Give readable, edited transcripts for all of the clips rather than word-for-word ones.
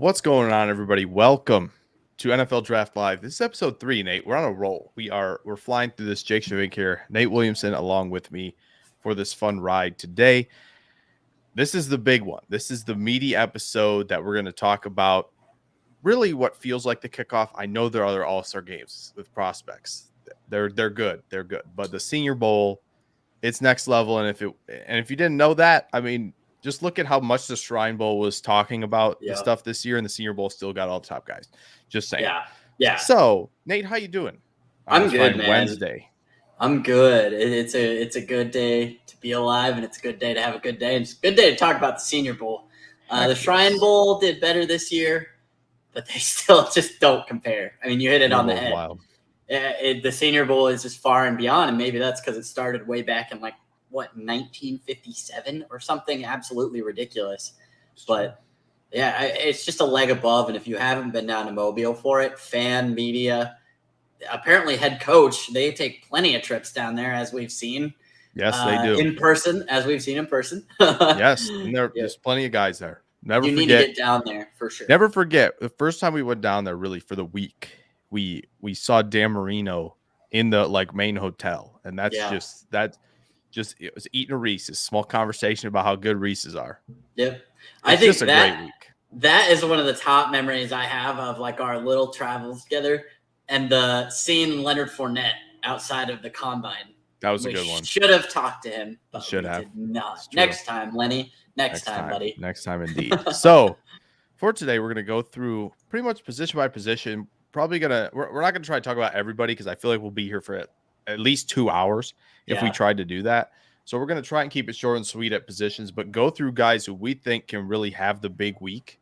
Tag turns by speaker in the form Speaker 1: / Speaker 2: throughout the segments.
Speaker 1: What's going on, everybody? Welcome to NFL Draft Live. This is episode 3, Nate. We're on a roll. We're flying through this. Jake Shavink here. Nate Williamson along with me for this fun ride today. This is the big one. This is the meaty episode that we're going to talk about really what feels like the kickoff. I know there are other all-star games with prospects. They're good. They're good. But the Senior Bowl, it's next level. And if you didn't know that, I mean, just look at how much the Shrine Bowl was talking about the stuff this year, and the Senior Bowl still got all the top guys. Just saying.
Speaker 2: Yeah.
Speaker 1: So, Nate, how you doing?
Speaker 2: I'm good, man.
Speaker 1: Wednesday.
Speaker 2: I'm good. It's a good day to be alive, and it's a good day to have a good day. And it's a good day to talk about the Senior Bowl. The Shrine Bowl did better this year, but they still just don't compare. I mean, you hit it on the head.
Speaker 1: Wild.
Speaker 2: The Senior Bowl is just far and beyond, and maybe that's because it started way back in 1957 or something absolutely ridiculous. But yeah, it's just a leg above. And if you haven't been down to Mobile for it, fan, media, apparently head coach, they take plenty of trips down there, as we've seen.
Speaker 1: Yes, they do.
Speaker 2: In person, as we've seen in person.
Speaker 1: Yes, and there's plenty of guys there. You
Speaker 2: need to get down there for sure.
Speaker 1: Never forget, the first time we went down there really for the week, we saw Dan Marino in the main hotel. And that's it was eating a Reese's. Small conversation about how good Reese's are.
Speaker 2: Yep.
Speaker 1: I think it's a great week.
Speaker 2: That is one of the top memories I have of our little travels together, and the seeing Leonard Fournette outside of the combine.
Speaker 1: That was a good one.
Speaker 2: Should have talked to him, but
Speaker 1: should have.
Speaker 2: Did not. Next time, Lenny. Next time, buddy.
Speaker 1: Next time, indeed. So for today, we're gonna go through pretty much position by position. We're not gonna try to talk about everybody because I feel like we'll be here for at least 2 hours if we tried to do that. So we're going to try and keep it short and sweet at positions, but go through guys who we think can really have the big week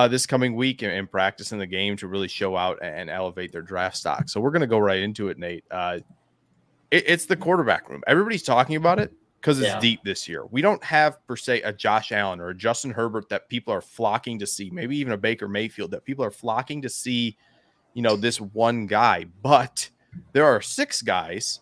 Speaker 1: this coming week and practice in the game to really show out and elevate their draft stock. So we're going to go right into it, Nate. It's the quarterback room. Everybody's talking about it because it's deep this year. We don't have, per se, a Josh Allen or a Justin Herbert that people are flocking to see, maybe even a Baker Mayfield that people are flocking to see, this one guy. But there are 6 guys,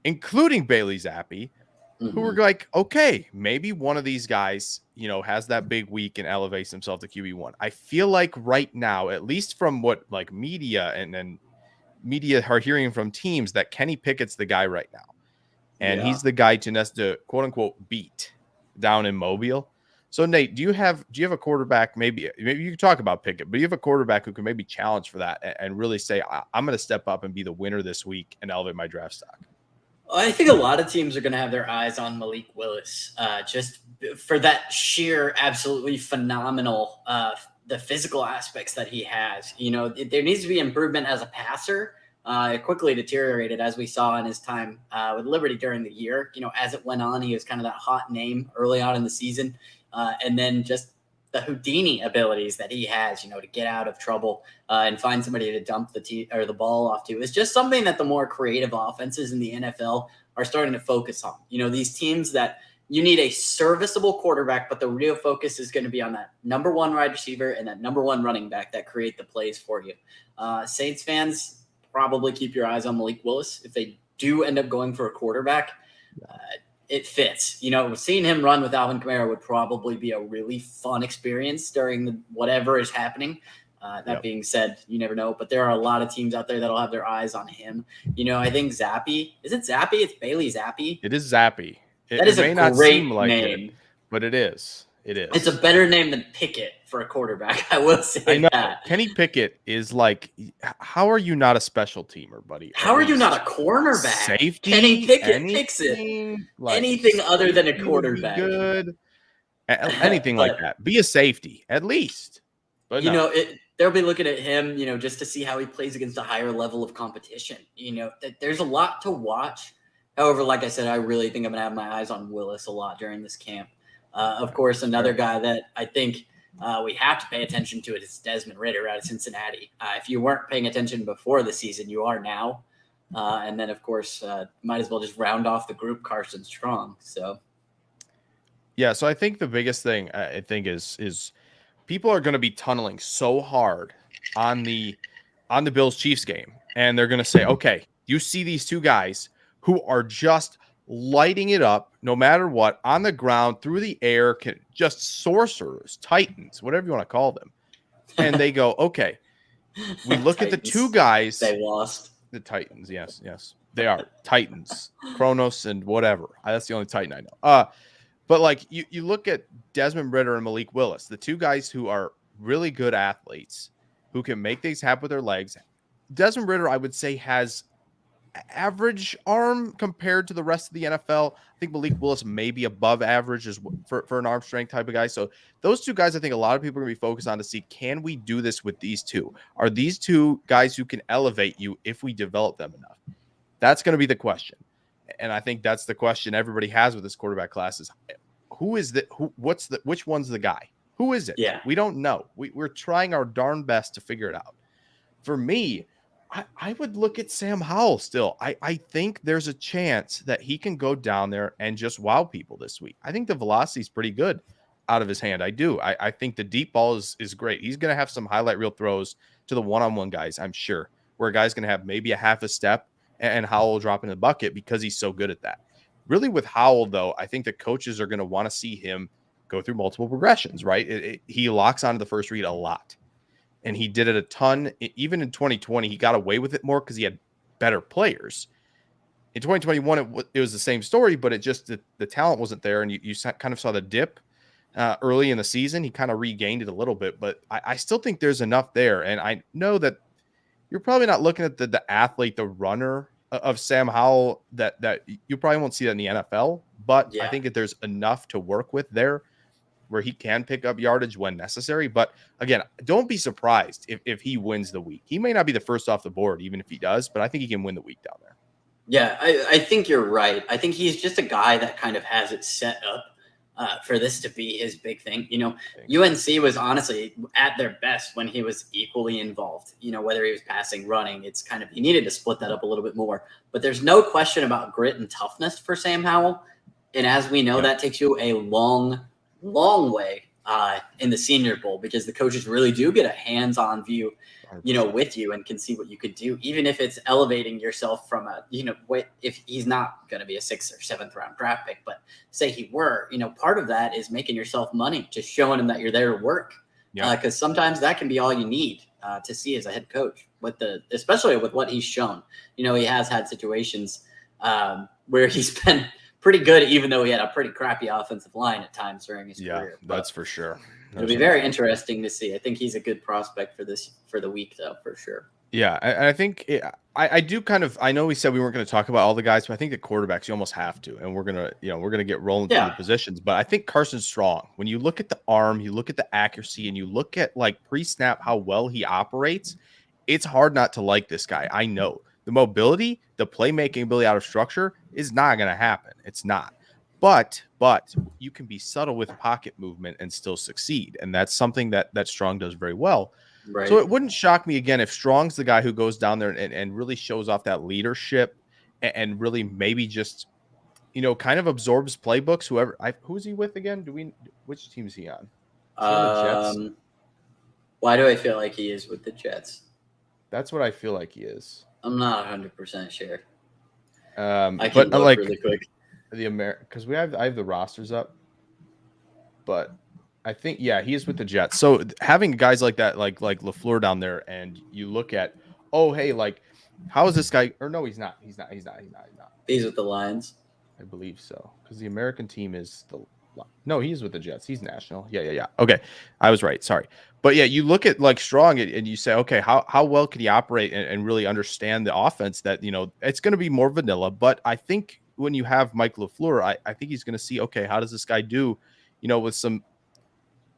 Speaker 1: including Bailey Zappi, who were like, okay, maybe one of these guys, has that big week and elevates himself to QB1. I feel like right now, at least from what media and media are hearing from teams, that Kenny Pickett's the guy right now. And he's the guy to quote unquote beat down in Mobile. So Nate, do you have a quarterback? Maybe you can talk about Pickett, but you have a quarterback who can maybe challenge for that and really say, I'm going to step up and be the winner this week and elevate my draft stock.
Speaker 2: I think a lot of teams are going to have their eyes on Malik Willis, just for that sheer, absolutely phenomenal, the physical aspects that he has. There needs to be improvement as a passer. It quickly deteriorated, as we saw in his time with Liberty during the year. As it went on, he was kind of that hot name early on in the season. And then just the Houdini abilities that he has, to get out of trouble and find somebody to dump the ball off to is just something that the more creative offenses in the NFL are starting to focus on. These teams that you need a serviceable quarterback, but the real focus is going to be on that number 1 wide receiver and that number 1 running back that create the plays for you. Saints fans, probably keep your eyes on Malik Willis. If they do end up going for a quarterback, it fits. Seeing him run with Alvin Kamara would probably be a really fun experience during whatever is happening. That being said, you never know, but there are a lot of teams out there that'll have their eyes on him. I think Zappi. Is it Zappi? It's Bailey Zappi.
Speaker 1: It is Zappi.
Speaker 2: That is a great name,
Speaker 1: but it is. It is.
Speaker 2: It's a better name than Pickett for a quarterback. I will say that.
Speaker 1: Kenny Pickett is how are you not a special teamer, buddy?
Speaker 2: How are you not a cornerback?
Speaker 1: Safety.
Speaker 2: Kenny Pickett picks it. Anything other than a quarterback.
Speaker 1: Good. Anything like that. Be a safety, at least. But
Speaker 2: they'll be looking at him, just to see how he plays against a higher level of competition. There's a lot to watch. However, like I said, I really think I'm going to have my eyes on Willis a lot during this camp. Of course, another guy that I think we have to pay attention to is Desmond Ritter out of Cincinnati. If you weren't paying attention before the season, you are now. And then, of course, might as well just round off the group Carson Strong. So,
Speaker 1: yeah. So I think the biggest thing is people are going to be tunneling so hard on the Bills-Chiefs game, and they're going to say, okay, you see these 2 guys who are just lighting it up no matter what, on the ground, through the air, just sorcerers, titans, whatever you want to call them. and they go, okay, we look at the two guys.
Speaker 2: They lost.
Speaker 1: The Titans, yes. They are Titans, Kronos and whatever. That's the only Titan I know. But like you look at Desmond Ritter and Malik Willis, the two guys who are really good athletes who can make things happen with their legs. Desmond Ritter, I would say, has average arm compared to the rest of the NFL. I think Malik Willis may be above average as for an arm strength type of guy. So those two guys, I think a lot of people are going to be focused on to see, can we do this with these two? Are these two guys who can elevate you if we develop them enough? That's going to be the question. And I think that's the question everybody has with this quarterback class is, which one's the guy? Who is it?
Speaker 2: Yeah.
Speaker 1: We don't know. We're trying our darn best to figure it out. For me, I would look at Sam Howell still. I think there's a chance that he can go down there and just wow people this week. I think the velocity is pretty good out of his hand. I do. I think the deep ball is great. He's going to have some highlight reel throws to the one-on-one guys, I'm sure, where a guy's going to have maybe a half a step and Howell will drop in the bucket because he's so good at that. Really with Howell, though, I think the coaches are going to want to see him go through multiple progressions, right? He locks onto the first read a lot. And he did it a ton. Even in 2020, he got away with it more because he had better players. In 2021, it was the same story, but it just the talent wasn't there, and you kind of saw the dip early in the season. He kind of regained it a little bit, but I still think there's enough there. And I know that you're probably not looking at the athlete, the runner of Sam Howell that you probably won't see that in the NFL, but I think that there's enough to work with there where he can pick up yardage when necessary. But again, don't be surprised if he wins the week. He may not be the first off the board, even if he does, but I think he can win the week down there.
Speaker 2: Yeah, I think you're right. I think he's just a guy that kind of has it set up for this to be his big thing. You know, UNC was honestly at their best when he was equally involved, you know, whether he was passing, running, it's kind of, he needed to split that up a little bit more, but there's no question about grit and toughness for Sam Howell. And as we know, that takes you a long way in the Senior Bowl because the coaches really do get a hands-on view, you know, with you and can see what you could do, even if it's elevating yourself from a, you know, if he's not going to be a 6th or 7th round draft pick, but say he were, you know, part of that is making yourself money, just showing him that you're there to work. Because sometimes that can be all you need to see as a head coach especially with what he's shown. You know, he has had situations where he's been pretty good, even though he had a pretty crappy offensive line at times during his career.
Speaker 1: Yeah, that's for sure.
Speaker 2: It'll be very interesting to see. I think he's a good prospect for the week, though, for sure.
Speaker 1: Yeah, I think I do kind of. I know we said we weren't going to talk about all the guys, but I think the quarterbacks you almost have to, and we're gonna get rolling through the positions. But I think Carson Strong, when you look at the arm, you look at the accuracy, and you look at like pre-snap how well he operates, it's hard not to like this guy. I know. The mobility, the playmaking ability out of structure is not going to happen. It's not. But you can be subtle with pocket movement and still succeed. And that's something that Strong does very well. Right. So it wouldn't shock me, again, if Strong's the guy who goes down there and really shows off that leadership and really maybe just, you know, kind of absorbs playbooks. Who's he with again? Which team is he on?
Speaker 2: Jets? Why do I feel like he is with the Jets?
Speaker 1: That's what I feel like he is.
Speaker 2: I'm not 100% sure.
Speaker 1: I
Speaker 2: can look really quick.
Speaker 1: Because I have the rosters up, but I think he is with the Jets. So having guys like that, like LaFleur down there, and you look at, oh hey, like how is this guy? Or no, he's not. He's
Speaker 2: with the Lions.
Speaker 1: I believe so, because the American team is he's with the Jets. He's national. Yeah. Okay, I was right. Sorry. But yeah, you look at like Strong and you say, okay, how well can he operate and really understand the offense that, you know, it's going to be more vanilla. But I think when you have Mike LaFleur, I think he's going to see, okay, how does this guy do, you know, with some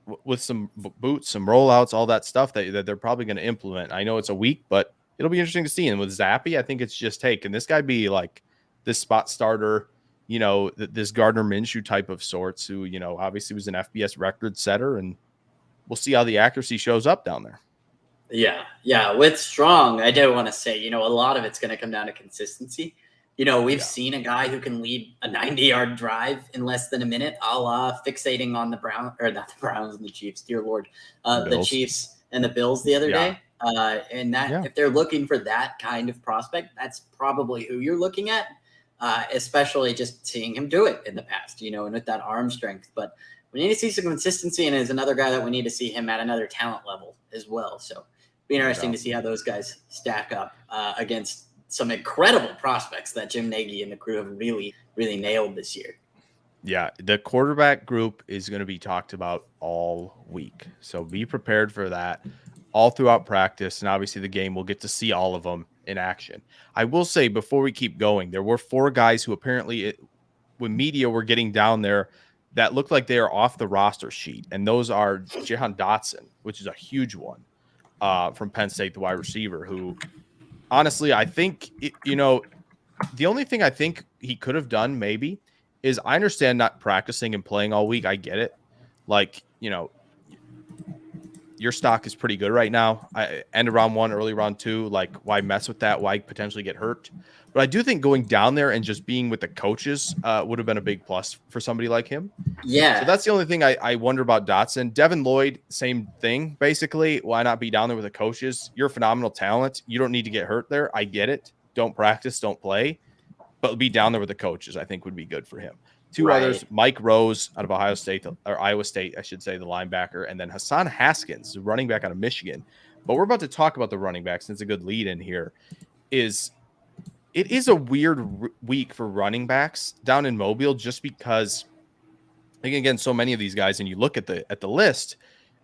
Speaker 1: boots, some rollouts, all that stuff that they're probably going to implement. I know it's a week, but it'll be interesting to see. And with Zappy, I think it's just, hey, can this guy be like this spot starter, you know, this Gardner Minshew type of sorts who, you know, obviously was an FBS record setter, and we'll see how the accuracy shows up down there.
Speaker 2: Yeah. With Strong, I do want to say, you know, a lot of it's going to come down to consistency. You know, we've seen a guy who can lead a 90-yard drive in less than a minute, a la fixating on not the Browns and the Chiefs, dear Lord, the Chiefs and the Bills the other day. And if they're looking for that kind of prospect, that's probably who you're looking at, especially just seeing him do it in the past, you know, and with that arm strength. But we need to see some consistency, and is another guy that we need to see him at another talent level as well. So be interesting to see how those guys stack up against some incredible prospects that Jim Nagy and the crew have really, really nailed this year.
Speaker 1: Yeah, the quarterback group is going to be talked about all week. So be prepared for that all throughout practice. And obviously the game, we'll get to see all of them in action. I will say before we keep going, there were 4 guys who apparently when media were getting down there that looked like they are off the roster sheet. And those are Johan Dotson, which is a huge one from Penn State, the wide receiver, who honestly, I think, the only thing I think he could have done maybe is I understand not practicing and playing all week. I get it. Like, your stock is pretty good right now. End of round 1, early round 2. Like, why mess with that? Why potentially get hurt? But I do think going down there and just being with the coaches would have been a big plus for somebody like him.
Speaker 2: Yeah.
Speaker 1: So that's the only thing I wonder about Dotson. Devin Lloyd, same thing, basically. Why not be down there with the coaches? You're a phenomenal talent. You don't need to get hurt there. I get it. Don't practice, don't play. But be down there with the coaches, I think, would be good for him. 2 others, Mike Rose out of Iowa State, I should say, the linebacker, and then Hassan Haskins, the running back out of Michigan. But we're about to talk about the running backs, and it's a good lead in here. It is a weird week for running backs down in Mobile, just because, again, so many of these guys, and you look at the list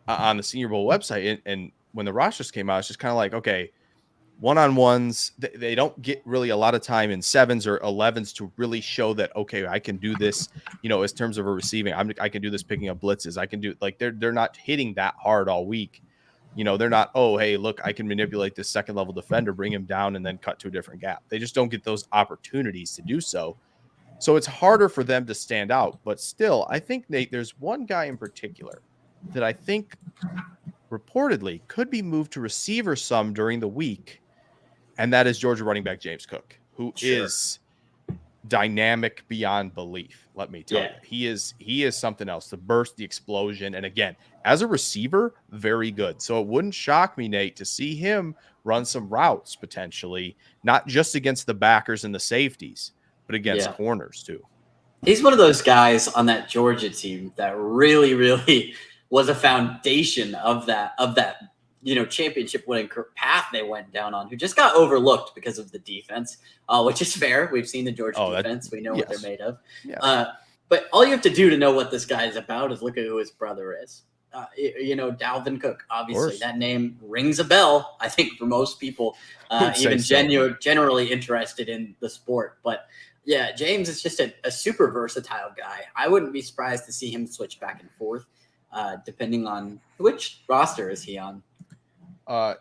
Speaker 1: on the Senior Bowl website, and when the rosters came out, it's just kind of like, okay, one-on-ones, they don't get really a lot of time in 7s or 11s to really show that, okay, I can do this, as terms of a receiving. I can do this picking up blitzes. I can do, like, they're not hitting that hard all week. They're not, oh, hey, look, I can manipulate this second-level defender, bring him down, and then cut to a different gap. They just don't get those opportunities to do so. So it's harder for them to stand out. But still, I think, Nate, there's one guy in particular that I think reportedly could be moved to receiver some during the week. And that is Georgia running back James Cook, who is dynamic beyond belief. Let me tell you, he is something else. The burst, the explosion, and again, as a receiver, very good. So it wouldn't shock me, Nate, to see him run some routes potentially, not just against the backers and the safeties, but against corners too.
Speaker 2: He's one of those guys on that Georgia team that really, really was a foundation of that championship winning path they went down on, who just got overlooked because of the defense, which is fair. We've seen the Georgia defense. We know what they're made of. Yeah. But all you have to do to know what this guy is about is look at who his brother is. Dalvin Cook, obviously that name rings a bell, I think, for most people, even generally interested in the sport. But yeah, James is just a super versatile guy. I wouldn't be surprised to see him switch back and forth, depending on which roster is he on.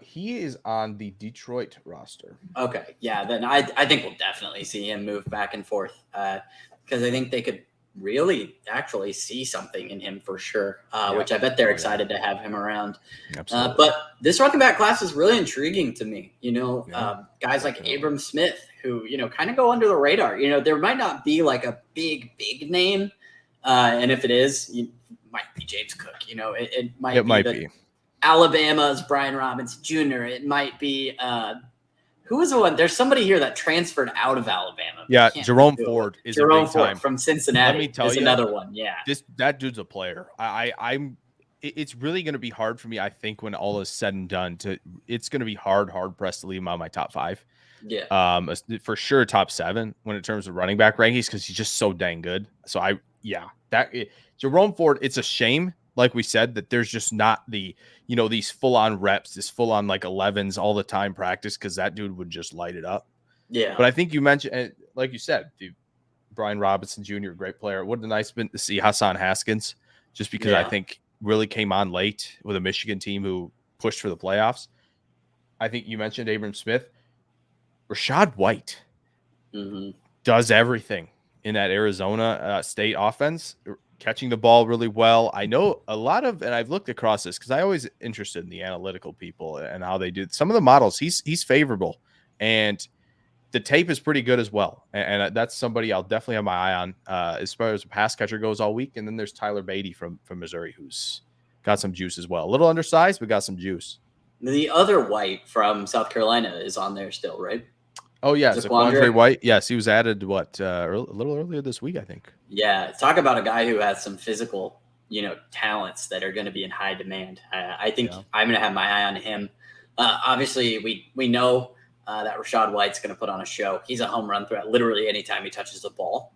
Speaker 1: He is on the Detroit roster.
Speaker 2: Okay. Yeah. Then I think we'll definitely see him move back and forth, because I think they could really actually see something in him for sure, which I bet they're excited to have him around. Absolutely. But this running back class is really intriguing to me. Guys like Abram Smith, who, kind of go under the radar. There might not be like a big name. And if it is, it might be James Cook. It might be. Alabama's Brian Robinson Jr. It might be who was the one? There's somebody here that transferred out of Alabama.
Speaker 1: Yeah, Jerome Ford is a big time
Speaker 2: from Cincinnati.
Speaker 1: Let me tell you,
Speaker 2: another one. Yeah,
Speaker 1: that dude's a player. It's really going to be hard for me. I think when all is said and done, it's going to be hard pressed to leave him on my top 5.
Speaker 2: Yeah,
Speaker 1: for sure top 7 when in terms of running back rankings, because he's just so dang good. So Jerome Ford. It's a shame, like we said, that there's just not the these full-on reps, this full-on like 11s all the time practice, because that dude would just light it up.
Speaker 2: Yeah.
Speaker 1: But I think you mentioned, like you said, Brian Robinson Jr., great player. It would have been nice to see Hassan Haskins, just because I think really came on late with a Michigan team who pushed for the playoffs. I think you mentioned Abram Smith. Rashad White does everything in that Arizona State offense, catching the ball really well. I know a lot of, and I've looked across this because I always interested in the analytical people and how they do some of the models. He's favorable, and the tape is pretty good as well. And that's somebody I'll definitely have my eye on as far as a pass catcher goes all week. And then there's Tyler Beatty from Missouri, who's got some juice as well. A little undersized, but got some juice.
Speaker 2: The other White from South Carolina is on there still, right?
Speaker 1: Oh, yeah. Zaquandre White. Yes, he was added, a little earlier this week, I think.
Speaker 2: Yeah. Talk about a guy who has some physical, talents that are going to be in high demand. I think I'm going to have my eye on him. Obviously, we know that Rachaad White's going to put on a show. He's a home run threat literally anytime he touches the ball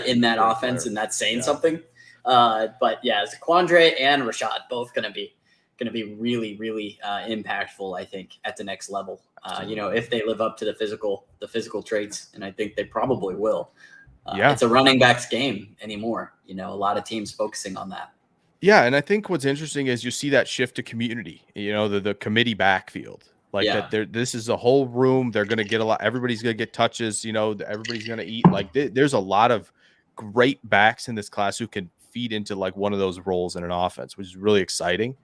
Speaker 2: in that offense, and that's saying something. But yeah, Zaquandre and Rachaad both going to be really, really impactful, I think, at the next level. If they live up to the physical traits, and I think they probably will. It's a running backs game anymore. A lot of teams focusing on that.
Speaker 1: Yeah, and I think what's interesting is you see that shift to community. The committee backfield. This is a whole room. They're going to get a lot. Everybody's going to get touches. Everybody's going to eat. There's a lot of great backs in this class who can feed into one of those roles in an offense, which is really exciting.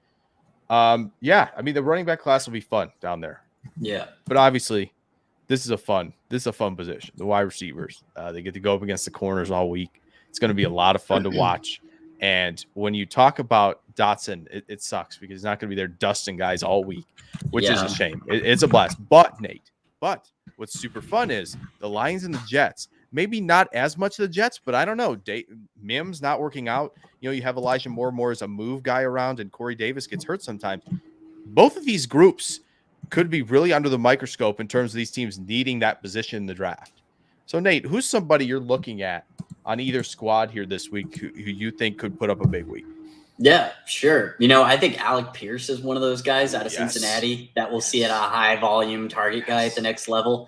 Speaker 1: I mean, the running back class will be fun down there.
Speaker 2: Yeah,
Speaker 1: but obviously, this is a fun position. The wide receivers, they get to go up against the corners all week. It's going to be a lot of fun to watch. And when you talk about Dotson, it sucks because he's not going to be there dusting guys all week, which is a shame. It's a blast. But Nate, what's super fun is the Lions and the Jets. Maybe not as much of the Jets, but I don't know. Mims not working out. You have Elijah Moore as a move guy around, and Corey Davis gets hurt sometimes. Both of these groups could be really under the microscope in terms of these teams needing that position in the draft. So, Nate, who's somebody you're looking at on either squad here this week who you think could put up a big week?
Speaker 2: Yeah, sure. I think Alec Pierce is one of those guys out of Cincinnati that we'll see at a high volume target guy at the next level.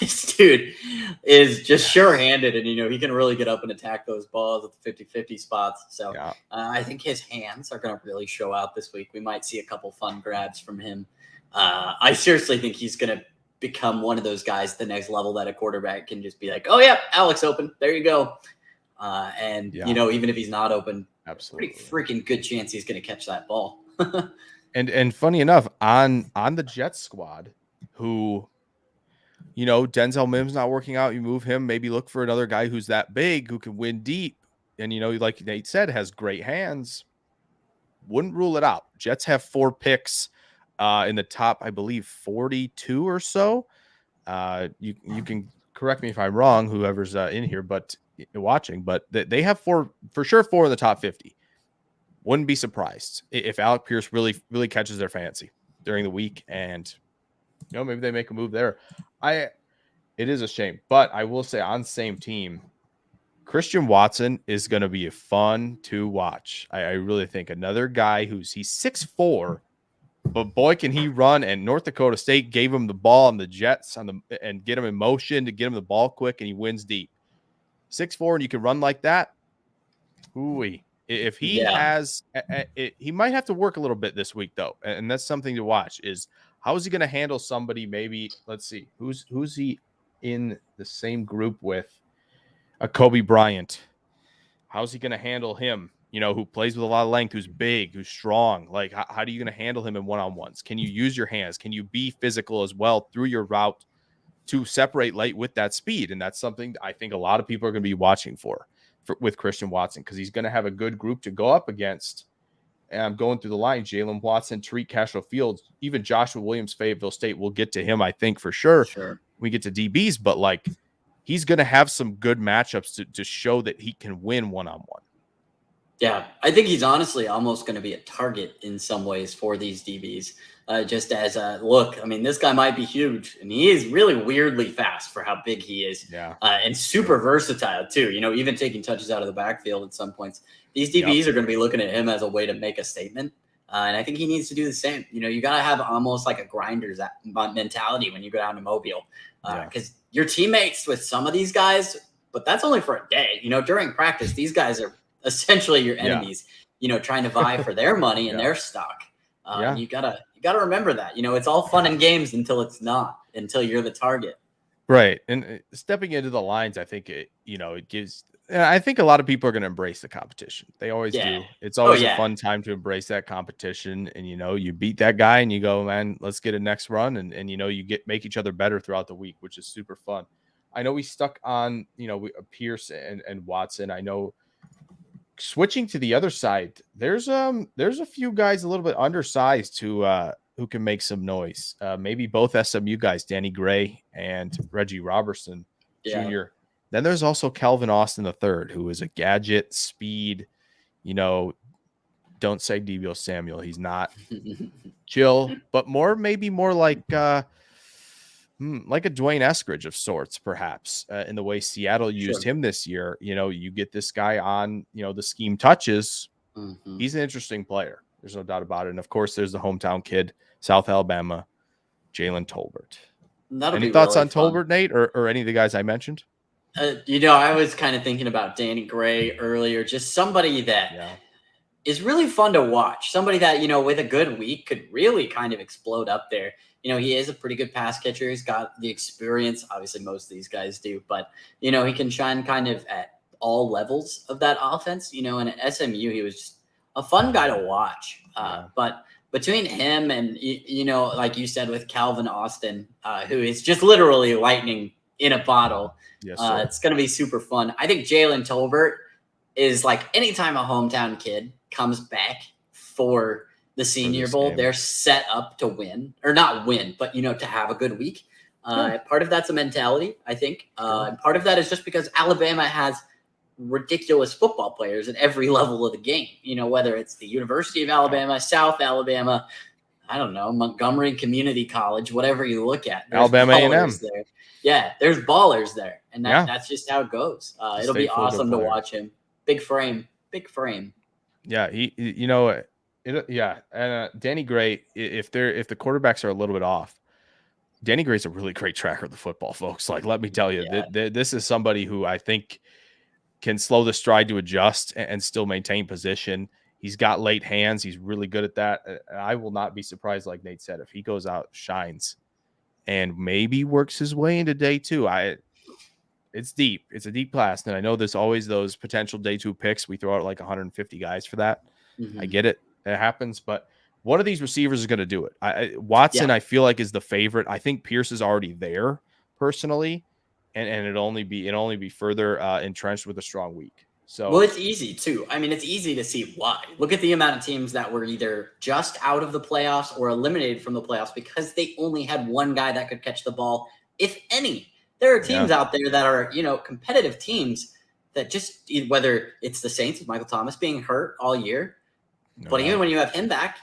Speaker 2: This dude is just sure-handed, and he can really get up and attack those balls at the 50-50 spots. So I think his hands are going to really show out this week. We might see a couple fun grabs from him. I seriously think he's going to become one of those guys at the next level that a quarterback can just be like, oh yeah, Alex open, there you go. Even if he's not open,
Speaker 1: absolutely,
Speaker 2: pretty freaking good chance he's going to catch that ball.
Speaker 1: and funny enough, on the Jets squad, who Denzel Mims not working out, you move him, maybe look for another guy who's that big, who can win deep. And, like Nate said, has great hands. Wouldn't rule it out. Jets have 4 picks in the top, I believe, 42 or so. You can correct me if I'm wrong, whoever's in here, but watching, but they have 4 in the top 50. Wouldn't be surprised if Alec Pierce really, really catches their fancy during the week, and maybe they make a move there. It is a shame, but I will say on same team, Christian Watson is going to be fun to watch. I really think another guy he's 6'4", but boy, can he run. And North Dakota State gave him the ball on the Jets and get him in motion to get him the ball quick, and he wins deep. 6'4", and you can run like that. Ooh-wee. If he he might have to work a little bit this week though. And that's something to watch is how is he going to handle somebody? Maybe let's see who's he in the same group with a Kobe Bryant. How's he going to handle him? Who plays with a lot of length, who's big, who's strong. Like, how are you going to handle him in one-on-ones? Can you use your hands? Can you be physical as well through your route to separate late with that speed? And that's something I think a lot of people are going to be watching with Christian Watson, because he's going to have a good group to go up against. And I'm going through the line: Jalen Watson, Tariq Castro Fields, even Joshua Williams, Fayetteville State. We'll get to him, I think, for sure. We get to DBs, but he's going to have some good matchups to show that he can win one-on-one.
Speaker 2: Yeah, I think he's honestly almost going to be a target in some ways for these DBs. Just as a look, I mean, this guy might be huge, and he is really weirdly fast for how big he is.
Speaker 1: Yeah,
Speaker 2: and super versatile too. Even taking touches out of the backfield at some points. These DBs are going to be looking at him as a way to make a statement, and I think he needs to do the same. You got to have almost like a grinder's mentality when you go down to Mobile, because your teammates with some of these guys, but that's only for a day. During practice, these guys are essentially your enemies. Trying to vie for their money and their stock. You gotta remember that. It's all fun and games until it's not, until you're the target.
Speaker 1: Right. And stepping into the lines, I think it gives. And I think a lot of people are going to embrace the competition. They always do. It's always a fun time to embrace that competition. And you beat that guy, and you go, man, let's get a next run. And you make each other better throughout the week, which is super fun. I know we stuck on Pierce and Watson. I know. Switching to the other side, there's a few guys a little bit undersized who can make some noise. Maybe both SMU guys, Danny Gray and Reggie Robertson Jr. Then there's also Calvin Austin III, who is a gadget, speed. don't say Deebo Samuel. He's not chill, but maybe more like a Dwayne Eskridge of sorts, perhaps, in the way Seattle used him this year. You get this guy on, the scheme touches.
Speaker 2: Mm-hmm.
Speaker 1: He's an interesting player. There's no doubt about it. And of course, there's the hometown kid, South Alabama, Jalen Tolbert. Any thoughts on Tolbert, Nate, or any of the guys I mentioned?
Speaker 2: I was kind of thinking about Danny Gray earlier, just somebody that is really fun to watch. Somebody that, with a good week could really kind of explode up there. He is a pretty good pass catcher. He's got the experience. Obviously, most of these guys do. But, he can shine kind of at all levels of that offense. And at SMU, he was just a fun guy to watch. But between him and, like you said, with Calvin Austin, who is just literally lightning in a bottle, it's going to be super fun. I think Jalen Tolbert is like anytime a hometown kid comes back for the Senior Bowl, they're set up to win, or not win, but, to have a good week. Part of that's a mentality, I think. And part of that is just because Alabama has ridiculous football players at every level of the game, whether it's the University of Alabama, South Alabama, I don't know, Montgomery Community College, whatever you look at.
Speaker 1: Alabama A&M.
Speaker 2: There. Yeah, there's ballers there. And that's just how it goes. It'll be awesome to watch him. Big frame.
Speaker 1: Yeah, and Danny Gray, if the quarterbacks are a little bit off, Danny Gray's a really great tracker of the football, folks. Like, let me tell you, this is somebody who I think can slow the stride to adjust and still maintain position. He's got late hands. He's really good at that. I will not be surprised, like Nate said, if he goes out, shines, and maybe works his way into day two. It's deep. It's a deep class. And I know there's always those potential day two picks. We throw out like 150 guys for that. Mm-hmm. I get it. It happens. But one of these receivers is going to do it. Watson, I feel like, is the favorite. I think Pierce is already there personally. And it'll only be further entrenched with a strong week. So,
Speaker 2: well, it's easy too. I mean, it's easy to see why. Look at the amount of teams that were either just out of the playoffs or eliminated from the playoffs because they only had one guy that could catch the ball, if any. There are teams out there that are, competitive teams that just, whether it's the Saints with Michael Thomas being hurt all year, but even when you have him back,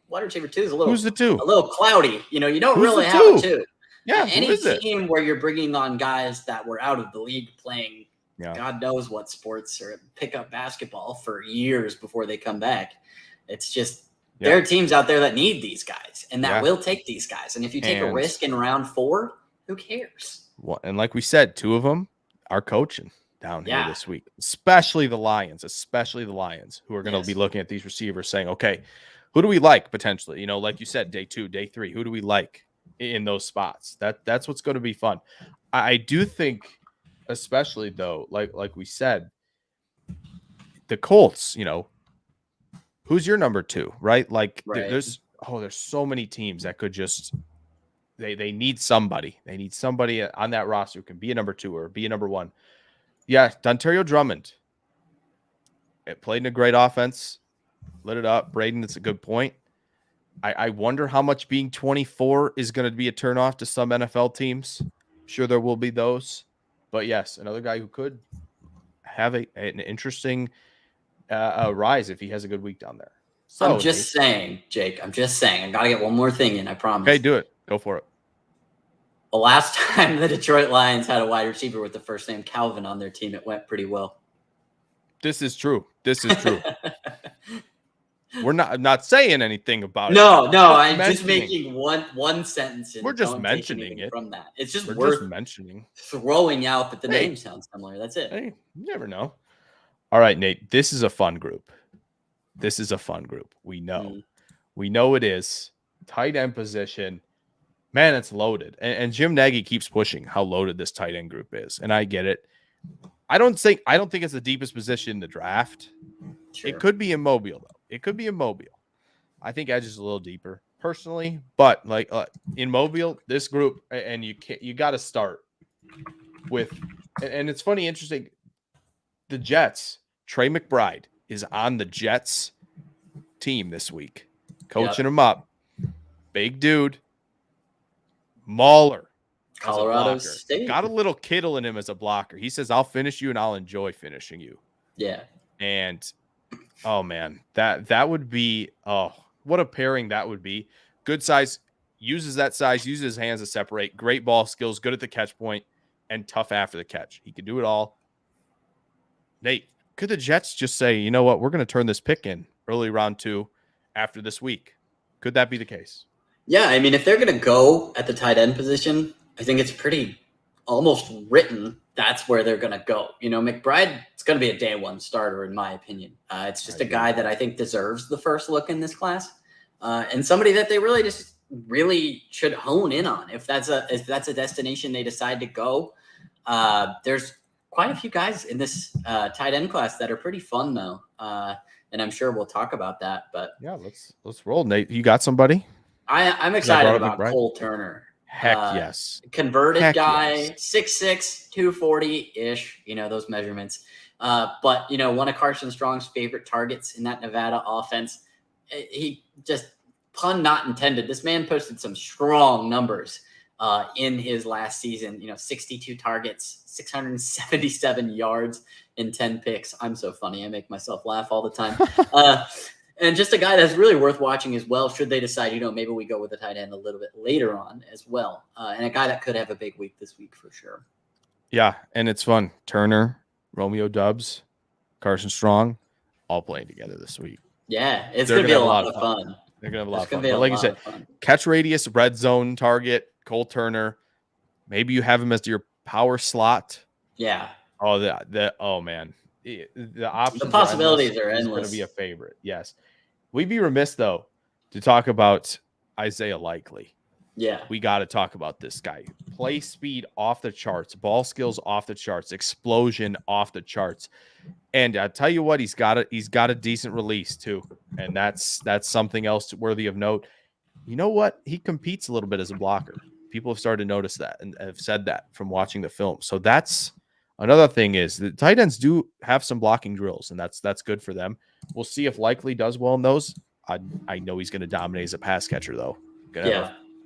Speaker 2: wide receiver 2 is a little.
Speaker 1: Who's the 2?
Speaker 2: A little cloudy. You don't
Speaker 1: Who's
Speaker 2: really have a 2.
Speaker 1: Yeah,
Speaker 2: any team where you're bringing on guys that were out of the league playing God knows what sports or pickup basketball for years before they come back. It's just there are teams out there that need these guys and that will take these guys. And if you take a risk in round 4, who cares?
Speaker 1: Well, and like we said, 2 of them are coaching down here this week, especially the Lions, who are going to be looking at these receivers saying, okay, who do we like potentially? Like you said, day 2, day 3, who do we like in those spots? That's what's going to be fun. I do think, especially though, like we said, the Colts, who's your number 2, right? Like there's so many teams that could just, they need somebody. They need somebody on that roster who can be a number 2 or be a number 1. Yeah. Dontario Drummond, it played in a great offense, lit it up. Braden, it's a good point. I wonder how much being 24 is going to be a turnoff to some NFL teams. Sure, there will be those. But yes, another guy who could have an interesting rise if he has a good week down there. So,
Speaker 2: I'm just saying, Jake. I got to get one more thing in, I promise.
Speaker 1: Okay, do it. Go for it.
Speaker 2: The last time the Detroit Lions had a wide receiver with the first name Calvin on their team, it went pretty well.
Speaker 1: This is true. We're not saying anything about it.
Speaker 2: No, I'm just making one sentence.
Speaker 1: We're just mentioning it
Speaker 2: from that. It's just
Speaker 1: worth mentioning,
Speaker 2: throwing out that the name sounds similar. That's it.
Speaker 1: Hey, you never know. All right, Nate. This is a fun group. We know it is. Tight end position, man. It's loaded, and Jim Nagy keeps pushing how loaded this tight end group is, and I get it. I don't think it's the deepest position in the draft. Sure. It could be in Mobile, though. I think Edge is a little deeper personally, but like in Mobile, this group, and you got to start with, and it's funny, interesting. The Jets, Trey McBride is on the Jets team this week, coaching him up. Big dude, mauler.
Speaker 2: Colorado State
Speaker 1: got a little Kittle in him as a blocker. He says, "I'll finish you, and I'll enjoy finishing you."
Speaker 2: Yeah,
Speaker 1: and Oh man, that would be what a pairing that would be. Good size, uses his hands to separate, great ball skills, good at the catch point, and tough after the catch. He can do it all. Nate, could the Jets just say, you know what, we're going to turn this pick in early round 2 after this week? Could that be the case?
Speaker 2: Yeah, I mean, if they're going to go at the tight end position, I think it's pretty almost written that's where they're going to go. You know, McBride, it's going to be a day one starter, in my opinion. It's just a guy that I think deserves the first look in this class, and somebody that they really should hone in on if that's a destination they decide to go. There's quite a few guys in this tight end class that are pretty fun, though, and I'm sure we'll talk about that. But
Speaker 1: yeah, let's roll. Nate, you got somebody?
Speaker 2: I'm excited about Cole Turner.
Speaker 1: Heck yes.
Speaker 2: Converted guy, 6'6", 240-ish, you know, those measurements. But, you know, one of Carson Strong's favorite targets in that Nevada offense. He just, pun not intended, this man posted some strong numbers in his last season. You know, 62 targets, 677 yards, and 10 picks. I'm so funny. I make myself laugh all the time. And just a guy that's really worth watching as well, should they decide, you know, maybe we go with the tight end a little bit later on as well. And a guy that could have a big week this week for sure.
Speaker 1: Yeah, and it's fun. Turner, Romeo Dubs, Carson Strong, all playing together this week.
Speaker 2: Yeah, it's going to be a lot of fun.
Speaker 1: They're going to have a lot of fun. But like you said, catch radius, red zone target, Cole Turner. Maybe you have him as your power slot.
Speaker 2: Yeah.
Speaker 1: Oh, oh man. The options,
Speaker 2: the possibilities are endless.
Speaker 1: It's going to be a favorite. Yes. We'd be remiss, though, to talk about Isaiah Likely.
Speaker 2: Yeah.
Speaker 1: We got to talk about this guy. Play speed off the charts, ball skills off the charts, explosion off the charts. And I tell you what, he's got a decent release too. And that's something else worthy of note. You know what? He competes a little bit as a blocker. People have started to notice that and have said that from watching the film. So that's another thing, is the tight ends do have some blocking drills, and that's good for them. We'll see if Likely does well in those. I know he's going to dominate as a pass catcher, though.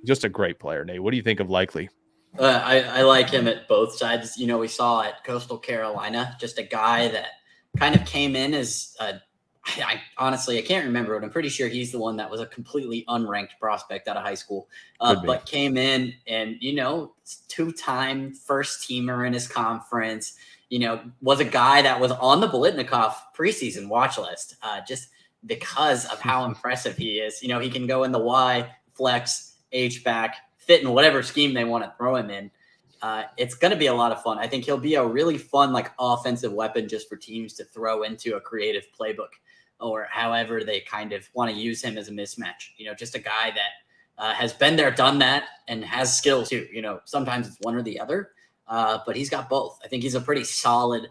Speaker 1: Just a great player, Nate. What do you think of Likely?
Speaker 2: I like him at both sides. You know, we saw at Coastal Carolina, just a guy that kind of came in as I honestly can't remember, but I'm pretty sure he's the one that was a completely unranked prospect out of high school, but came in and, you know, 2-time first teamer in his conference, you know, was a guy that was on the Bolitnikoff preseason watch list, just because of how impressive he is. You know, he can go in the Y, flex, H-back, fit in whatever scheme they want to throw him in. It's going to be a lot of fun. I think he'll be a really fun, like, offensive weapon just for teams to throw into a creative playbook, or however they kind of want to use him as a mismatch. You know, just a guy that has been there, done that, and has skills too. You know, sometimes it's one or the other, but he's got both. I think he's a pretty solid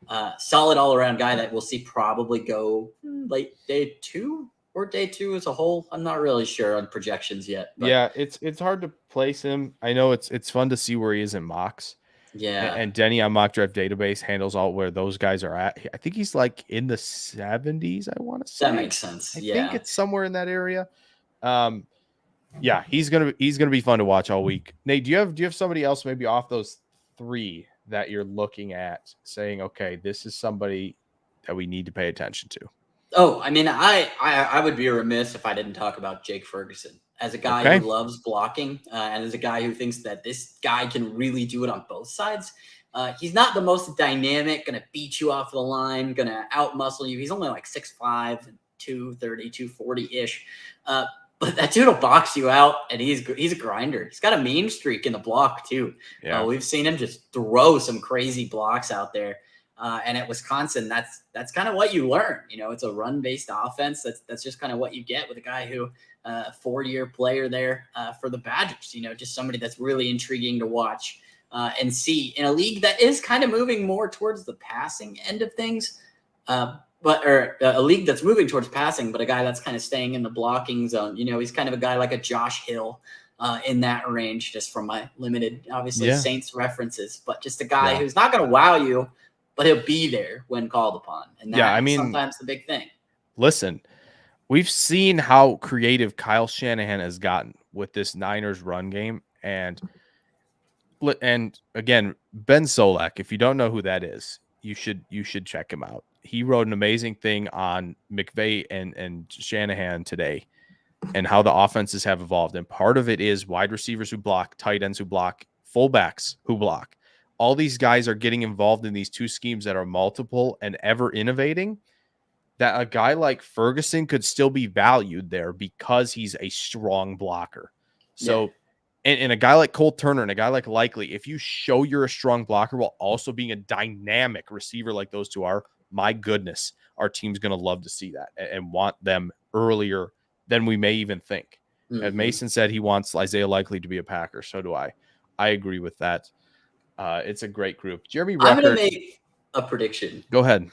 Speaker 2: all-around guy that we'll see probably go late day 2 or day 2 as a whole. I'm not really sure on projections yet. But.
Speaker 1: Yeah, it's hard to place him. I know it's fun to see where he is in mocks.
Speaker 2: Yeah.
Speaker 1: And Denny on Mock Draft Database handles all where those guys are at. I think he's like in the 70s, I want to say.
Speaker 2: That makes sense.
Speaker 1: I think it's somewhere in that area. Yeah, he's gonna be fun to watch all week. Nate, do you have somebody else maybe off those 3 that you're looking at saying, okay, this is somebody that we need to pay attention to?
Speaker 2: Oh, I mean, I would be remiss if I didn't talk about Jake Ferguson as a guy who loves blocking, and as a guy who thinks that this guy can really do it on both sides. He's not the most dynamic, going to beat you off the line, going to out-muscle you. He's only like 6'5", 230, 240-ish. But that dude will box you out, and he's a grinder. He's got a mean streak in the block, too. Yeah. We've seen him just throw some crazy blocks out there. And at Wisconsin, that's kind of what you learn. You know, it's a run-based offense. That's just kind of what you get with a guy who, 4-year player there for the Badgers. You know, just somebody that's really intriguing to watch and see in a league that is kind of moving more towards the passing end of things. But a league that's moving towards passing, but a guy that's kind of staying in the blocking zone. You know, he's kind of a guy like a Josh Hill in that range, just from my limited, obviously, Saints references. But just a guy who's not going to wow you, but he'll be there when called upon. And that's sometimes the big thing.
Speaker 1: Listen, we've seen how creative Kyle Shanahan has gotten with this Niners run game. And again, Ben Solak, if you don't know who that is, you should check him out. he wrote an amazing thing on McVay and Shanahan today and how the offenses have evolved. And part of it is wide receivers who block, tight ends who block, fullbacks who block. All these guys are getting involved in these two schemes that are multiple and ever innovating, that a guy like Ferguson could still be valued there because he's a strong blocker. So, and a guy like Cole Turner and a guy like Likely, if you show you're a strong blocker while also being a dynamic receiver like those two are, my goodness, our team's going to love to see that and want them earlier than we may even think. And Mason said he wants Isaiah Likely to be a Packer. So do I. I agree with that. It's a great group. Jeremy Ruckert.
Speaker 2: I'm going to make a prediction.
Speaker 1: Go ahead.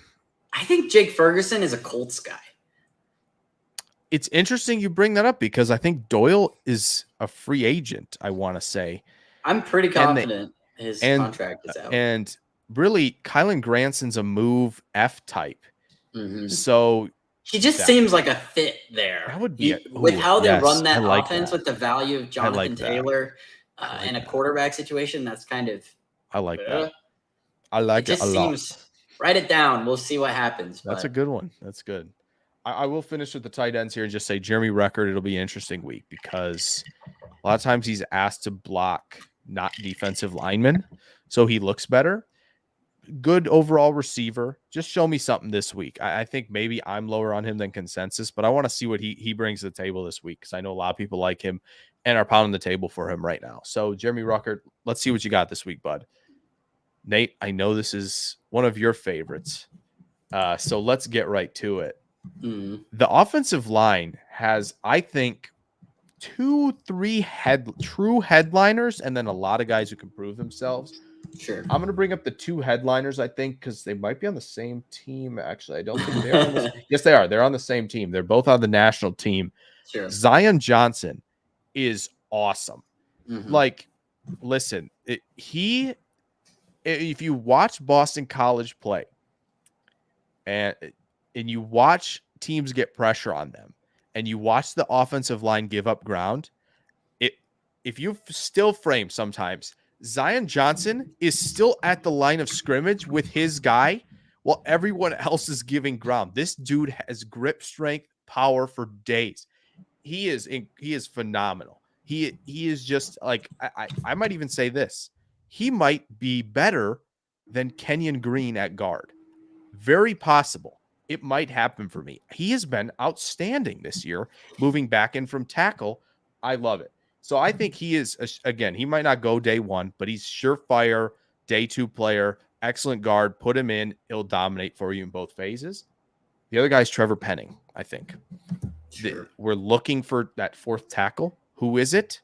Speaker 2: I think Jake Ferguson is a Colts guy.
Speaker 1: It's interesting you bring that up because I think Doyle is a free agent, I want to say.
Speaker 2: I'm pretty confident his contract is out.
Speaker 1: And really, Kylan Granson's a move F type. So
Speaker 2: he just seems like a fit there.
Speaker 1: That would be
Speaker 2: with how they run that offense with the value of Jonathan Taylor and a quarterback situation. That's kind of
Speaker 1: I like that. I like it a lot.
Speaker 2: Write it down. We'll see what happens.
Speaker 1: That's a good one. That's good. I will finish with the tight ends here and just say Jeremy Ruckert. It'll be an interesting week because a lot of times he's asked to block not defensive linemen, so he looks better. Good overall receiver. Just show me something this week. I think maybe I'm lower on him than consensus, but I want to see what he brings to the table this week because I know a lot of people like him and are pounding the table for him right now. So Jeremy Ruckert, let's see what you got this week, bud. Nate, I know this is one of your favorites, so let's get right to it. The offensive line has, I think, 2-3 true headliners and then a lot of guys who can prove themselves.
Speaker 2: Sure.
Speaker 1: I'm going to bring up the two headliners, I think, because they might be on the same team, actually. I don't think they are. Yes, they are. They're on the same team. They're both on the national team.
Speaker 2: Sure.
Speaker 1: Zion Johnson is awesome. Like, listen, if you watch Boston College play and you watch teams get pressure on them and you watch the offensive line give up ground, if you still frame sometimes, Zion Johnson is still at the line of scrimmage with his guy while everyone else is giving ground. This dude has grip strength, power for days. He is phenomenal. He is just like, I might even say this. He might be better than Kenyon Green at guard. Very possible. It might happen for me. He has been outstanding this year, moving back in from tackle. I love it. So I think he is, again, he might not go day one, but he's surefire day two player, excellent guard. Put him in. He'll dominate for you in both phases. The other guy is Trevor Penning, I think.
Speaker 2: Sure.
Speaker 1: We're looking for that fourth tackle. Who is it?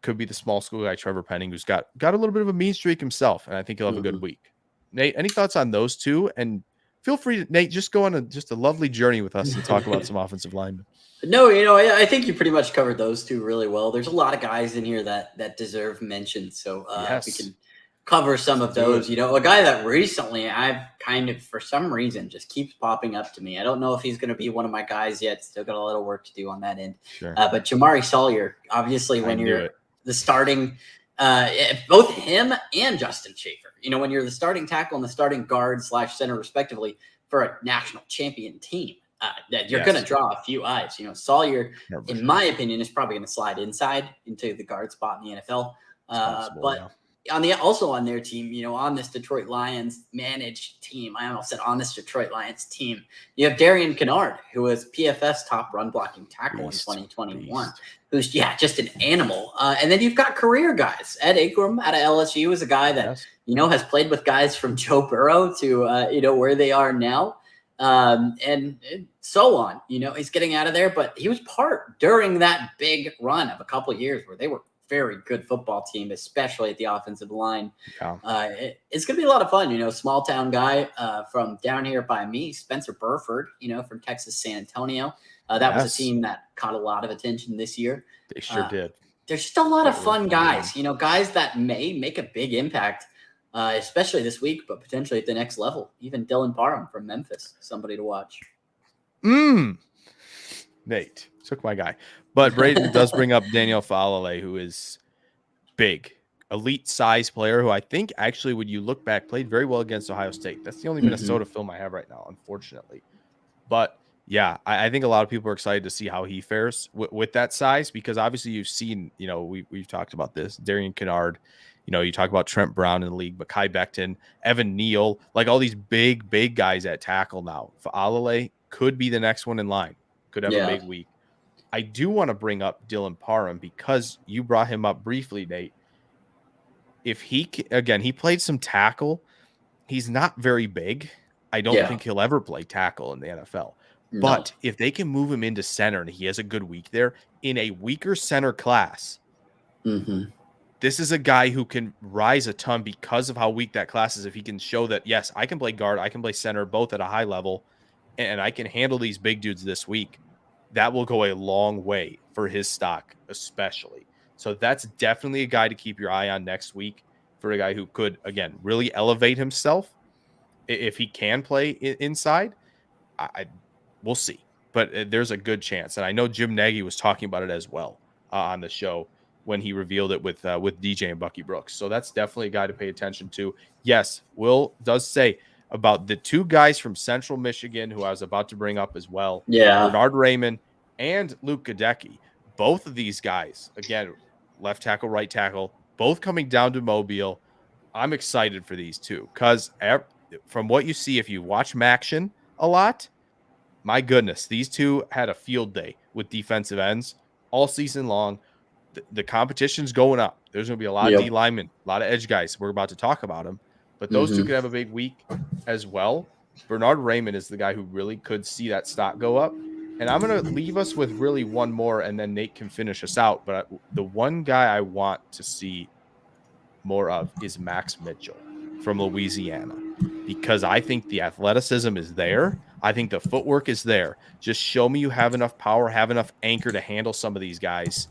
Speaker 1: Could be the small school guy, Trevor Penning, who's got a little bit of a mean streak himself, and I think he'll have a good week. Nate, any thoughts on those two? And feel free to, Nate, just go on a lovely journey with us to talk about some offensive linemen.
Speaker 2: No, I think you pretty much covered those two really well. There's a lot of guys in here that deserve mention, so we can cover some of those. A guy that recently I've kind of, for some reason, just keeps popping up to me. I don't know if he's going to be one of my guys yet. Still got a little work to do on that end.
Speaker 1: Sure.
Speaker 2: But Jamari Sawyer, obviously, when you're the starting, both him and Justin Schaefer, when you're the starting tackle and the starting guard / center, respectively, for a national champion team, that you're going to draw a few eyes. Sawyer, in my opinion, is probably going to slide inside into the guard spot in the NFL. But on their team, on this Detroit Lions managed team, I almost said on this Detroit Lions team, you have Darion Kennard, who was PFF's top run blocking tackle in 2021, who's just an animal. And then you've got career guys. Ed Akram out of LSU is a guy that has played with guys from Joe Burrow to where they are now. And so on, he's getting out of there, but he was part during that big run of a couple of years where they were very good football team, especially at the offensive line. It's going to be a lot of fun, small town guy, from down here by me, Spencer Burford, from Texas, San Antonio. That was a team that caught a lot of attention this year.
Speaker 1: They sure did.
Speaker 2: There's just a lot of fun guys, guys that may make a big impact, especially this week, but potentially at the next level. Even Dylan Parham from Memphis, somebody to watch.
Speaker 1: Nate took my guy, but Braden does bring up Danielle Foley, who is big, elite size player who I think actually, when you look back, played very well against Ohio State. That's the only Minnesota film I have right now, unfortunately. But yeah, I think a lot of people are excited to see how he fares with that size, because obviously you've seen, we've talked about this, Darian Kennard, you talk about Trent Brown in the league, Mekhi Becton, Evan Neal, like all these big guys at tackle now. Fa'alele could be the next one in line, could have a big week. I do want to bring up Dylan Parham because you brought him up briefly, Nate. If he played some tackle, he's not very big. I don't think he'll ever play tackle in the NFL. No. But if they can move him into center and he has a good week there in a weaker center class, this is a guy who can rise a ton because of how weak that class is. If he can show that, yes, I can play guard, I can play center, both at a high level, and I can handle these big dudes this week, that will go a long way for his stock, especially. So that's definitely a guy to keep your eye on next week, for a guy who could, again, really elevate himself. If he can play inside, we'll see. But there's a good chance. And I know Jim Nagy was talking about it as well on the show when he revealed it with DJ and Bucky Brooks. So that's definitely a guy to pay attention to. Yes, Will does say about the two guys from Central Michigan who I was about to bring up as well.
Speaker 2: Yeah.
Speaker 1: Bernard Raymond and Luke Godeki. Both of these guys, again, left tackle, right tackle, both coming down to Mobile. I'm excited for these two because from what you see, if you watch Maction a lot, my goodness, these two had a field day with defensive ends all season long. The competition's going up. There's going to be a lot of D linemen, a lot of edge guys. We're about to talk about them, but those two could have a big week as well. Bernard Raymond is the guy who really could see that stock go up. And I'm going to leave us with really one more, and then Nate can finish us out. But the one guy I want to see more of is Max Mitchell from Louisiana, because I think the athleticism is there. I think the footwork is there. Just show me you have enough power, have enough anchor to handle some of these guys.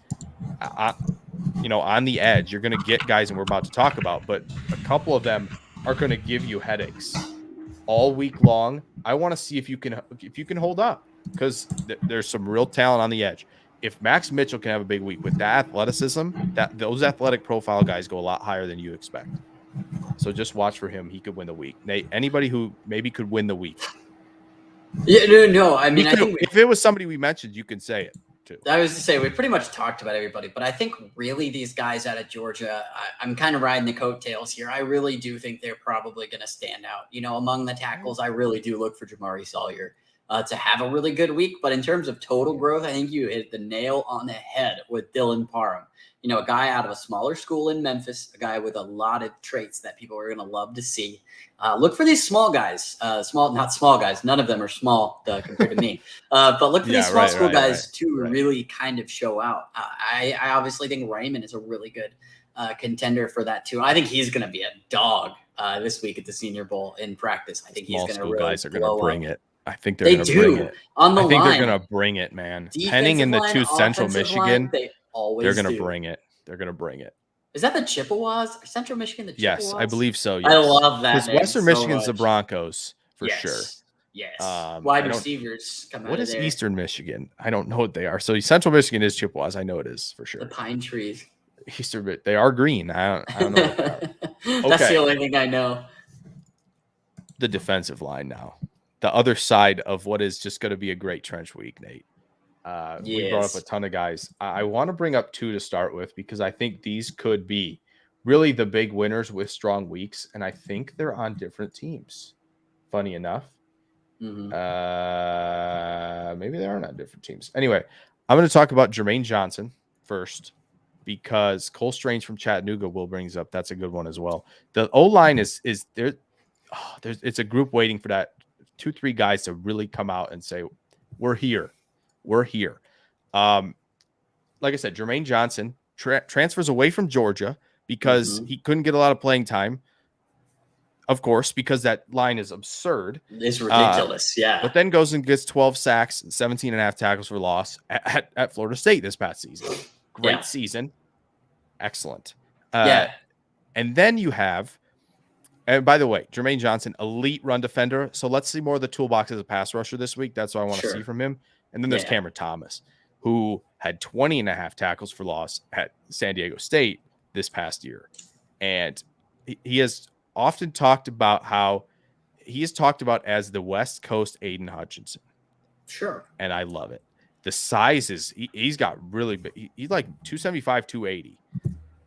Speaker 1: On the edge, you're going to get guys, and we're about to talk about, but a couple of them are going to give you headaches all week long. I want to see if you can hold up, because there's some real talent on the edge. If Max Mitchell can have a big week with that athleticism, those athletic profile guys go a lot higher than you expect. So just watch for him. He could win the week. Nate, anybody who maybe could win the week.
Speaker 2: Yeah, no. I mean,
Speaker 1: if it was somebody we mentioned, you could say it too.
Speaker 2: I was to say we pretty much talked about everybody, but I think really these guys out of Georgia, I'm kind of riding the coattails here. I really do think they're probably going to stand out. Among the tackles, I really do look for Jamari Sawyer to have a really good week. But in terms of total growth, I think you hit the nail on the head with Dylan Parham. A guy out of a smaller school in Memphis, a guy with a lot of traits that people are going to love to see. Look for these small guys, not small guys. None of them are small compared to me. But look for these small school guys to really kind of show out. I obviously think Raymond is a really good contender for that too. I think he's going to be a dog this week at the Senior Bowl in practice. I think he's going to really
Speaker 1: guys are going to bring it. I think
Speaker 2: they
Speaker 1: going to bring it.
Speaker 2: On the
Speaker 1: I think
Speaker 2: line.
Speaker 1: They're going to bring it, man.
Speaker 2: Defensive
Speaker 1: Penning in the
Speaker 2: line,
Speaker 1: two Central Michigan.
Speaker 2: They're
Speaker 1: going to bring it. They're going to bring it.
Speaker 2: Is that the Chippewas? Central Michigan, the Chippewas?
Speaker 1: Yes, I believe so. Yes.
Speaker 2: I love that.
Speaker 1: Because Western Michigan's the Broncos for sure.
Speaker 2: Yes. Wide receivers come out
Speaker 1: What
Speaker 2: of
Speaker 1: is
Speaker 2: there.
Speaker 1: Eastern Michigan? I don't know what they are. So Central Michigan is Chippewas. I know it is for sure.
Speaker 2: The pine trees.
Speaker 1: Eastern, they are green. I don't know what they are.
Speaker 2: That's the only thing I know.
Speaker 1: The defensive line now. The other side of what is just going to be a great trench week, Nate. We brought up a ton of guys. I want to bring up two to start with because I think these could be really the big winners with strong weeks, and I think they're on different teams. Funny enough. Maybe they aren't on different teams. Anyway, I'm going to talk about Jermaine Johnson first because Cole Strange from Chattanooga will brings up. That's a good one as well. The O-line is there. It's a group waiting for that 2-3 guys to really come out and say, we're here. We're here. Like I said, Jermaine Johnson transfers away from Georgia because he couldn't get a lot of playing time. Of course, because that line is absurd.
Speaker 2: It's ridiculous, yeah.
Speaker 1: But then goes and gets 12 sacks, 17 and a half tackles for loss at Florida State this past season. Great season. Excellent. And then you have, and by the way, Jermaine Johnson, elite run defender. So let's see more of the toolbox as a pass rusher this week. That's what I want to see from him. And then there's Cameron Thomas, who had 20 and a half tackles for loss at San Diego State this past year. And he has often talked about how he is talked about as the West Coast Aiden Hutchinson.
Speaker 2: Sure.
Speaker 1: And I love it. The size is, he's got really big. He's like 275, 280.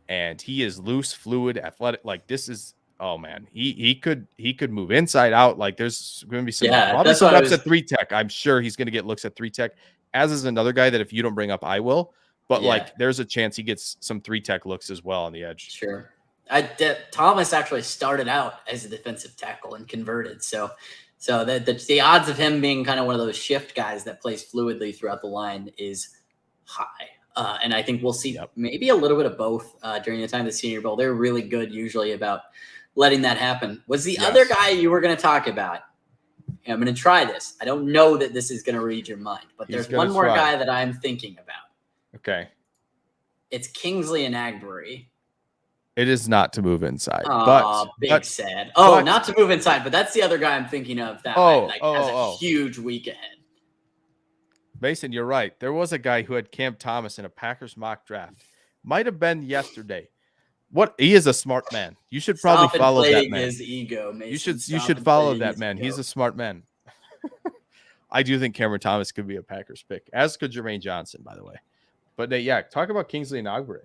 Speaker 1: And he is loose, fluid, athletic. Like this is, oh man, he could move inside out. Like there's going to be some probably some reps at 3-tech. I'm sure he's going to get looks at 3-tech, as is another guy that if you don't bring up, I will. But like there's a chance he gets some 3-tech looks as well on the edge.
Speaker 2: Sure. Thomas actually started out as a defensive tackle and converted. So the odds of him being kind of one of those shift guys that plays fluidly throughout the line is high. And I think we'll see maybe a little bit of both during the time of the Senior Bowl. They're really good usually about letting that happen. Was the other guy you were going to talk about? I'm going to try this. I don't know that this is going to read your mind, but there's one more guy that I'm thinking about.
Speaker 1: Okay.
Speaker 2: It's Kingsley and Agbury.
Speaker 1: It is not to move inside.
Speaker 2: Sad. Not to move inside, but that's the other guy I'm thinking of that has a huge week ahead.
Speaker 1: Mason, you're right. There was a guy who had Cam Thomas in a Packers mock draft. Might have been yesterday. He is a smart man. You should probably follow that man.
Speaker 2: His ego, Mason.
Speaker 1: You should follow that man. He's a smart man. I do think Cameron Thomas could be a Packers pick, as could Jermaine Johnson, by the way. But talk about Kingsley and Agbury.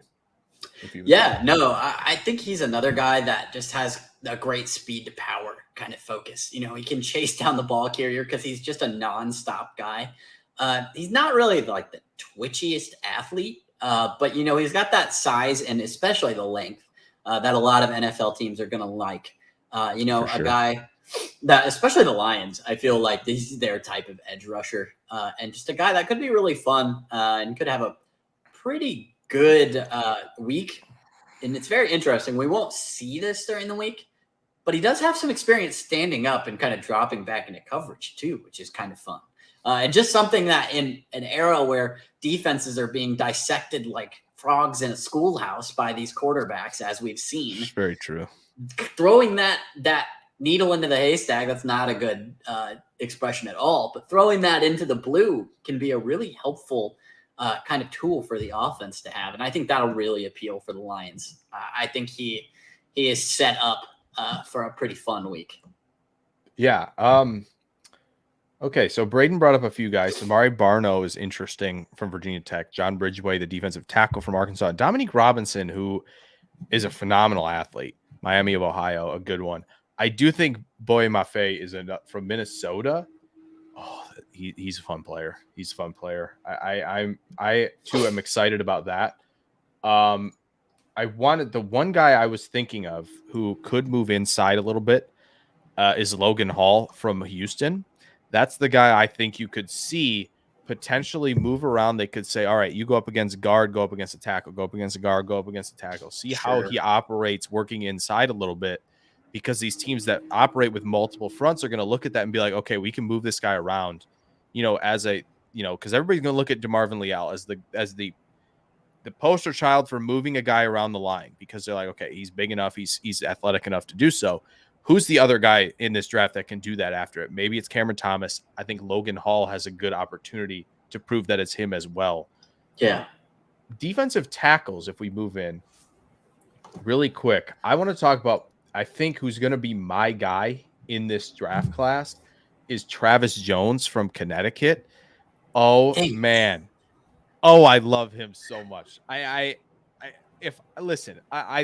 Speaker 2: I think he's another guy that just has a great speed to power kind of focus. He can chase down the ball carrier because he's just a nonstop guy. He's not really like the twitchiest athlete, but he's got that size and especially the length that a lot of NFL teams are going to like. A guy that, especially the Lions, I feel like this is their type of edge rusher, and just a guy that could be really fun and could have a pretty good week. And it's very interesting. We won't see this during the week, but he does have some experience standing up and kind of dropping back into coverage too, which is kind of fun. And just something that in an era where defenses are being dissected like frogs in a schoolhouse by these quarterbacks, as we've seen.
Speaker 1: It's very true.
Speaker 2: Throwing that needle into the haystack, that's not a good expression at all, but throwing that into the blue can be a really helpful kind of tool for the offense to have. And I think that'll really appeal for the Lions. I think he is set up for a pretty fun week.
Speaker 1: Yeah. Okay, so Braden brought up a few guys. Samari Barno is interesting from Virginia Tech. John Bridgeway, the defensive tackle from Arkansas. Dominique Robinson, who is a phenomenal athlete. Miami of Ohio, a good one. I do think Boye Mafe is from Minnesota. Oh, he's a fun player. He's a fun player. I too am excited about that. I wanted the one guy I was thinking of who could move inside a little bit is Logan Hall from Houston. That's the guy I think you could see potentially move around. They could say, all right, you go up against guard, go up against a tackle, go up against a guard, go up against a tackle. See how he operates working inside a little bit, because these teams that operate with multiple fronts are going to look at that and be like, okay, we can move this guy around, because everybody's going to look at DeMarvin Leal as the poster child for moving a guy around the line, because they're like, okay, he's big enough. He's athletic enough to do so. Who's the other guy in this draft that can do that after it? Maybe it's Cameron Thomas. I think Logan Hall has a good opportunity to prove that it's him as well.
Speaker 2: Yeah.
Speaker 1: Defensive tackles, if we move in really quick, I want to talk about, I think who's going to be my guy in this draft class is Travis Jones from Connecticut. Oh, man. Oh, I love him so much.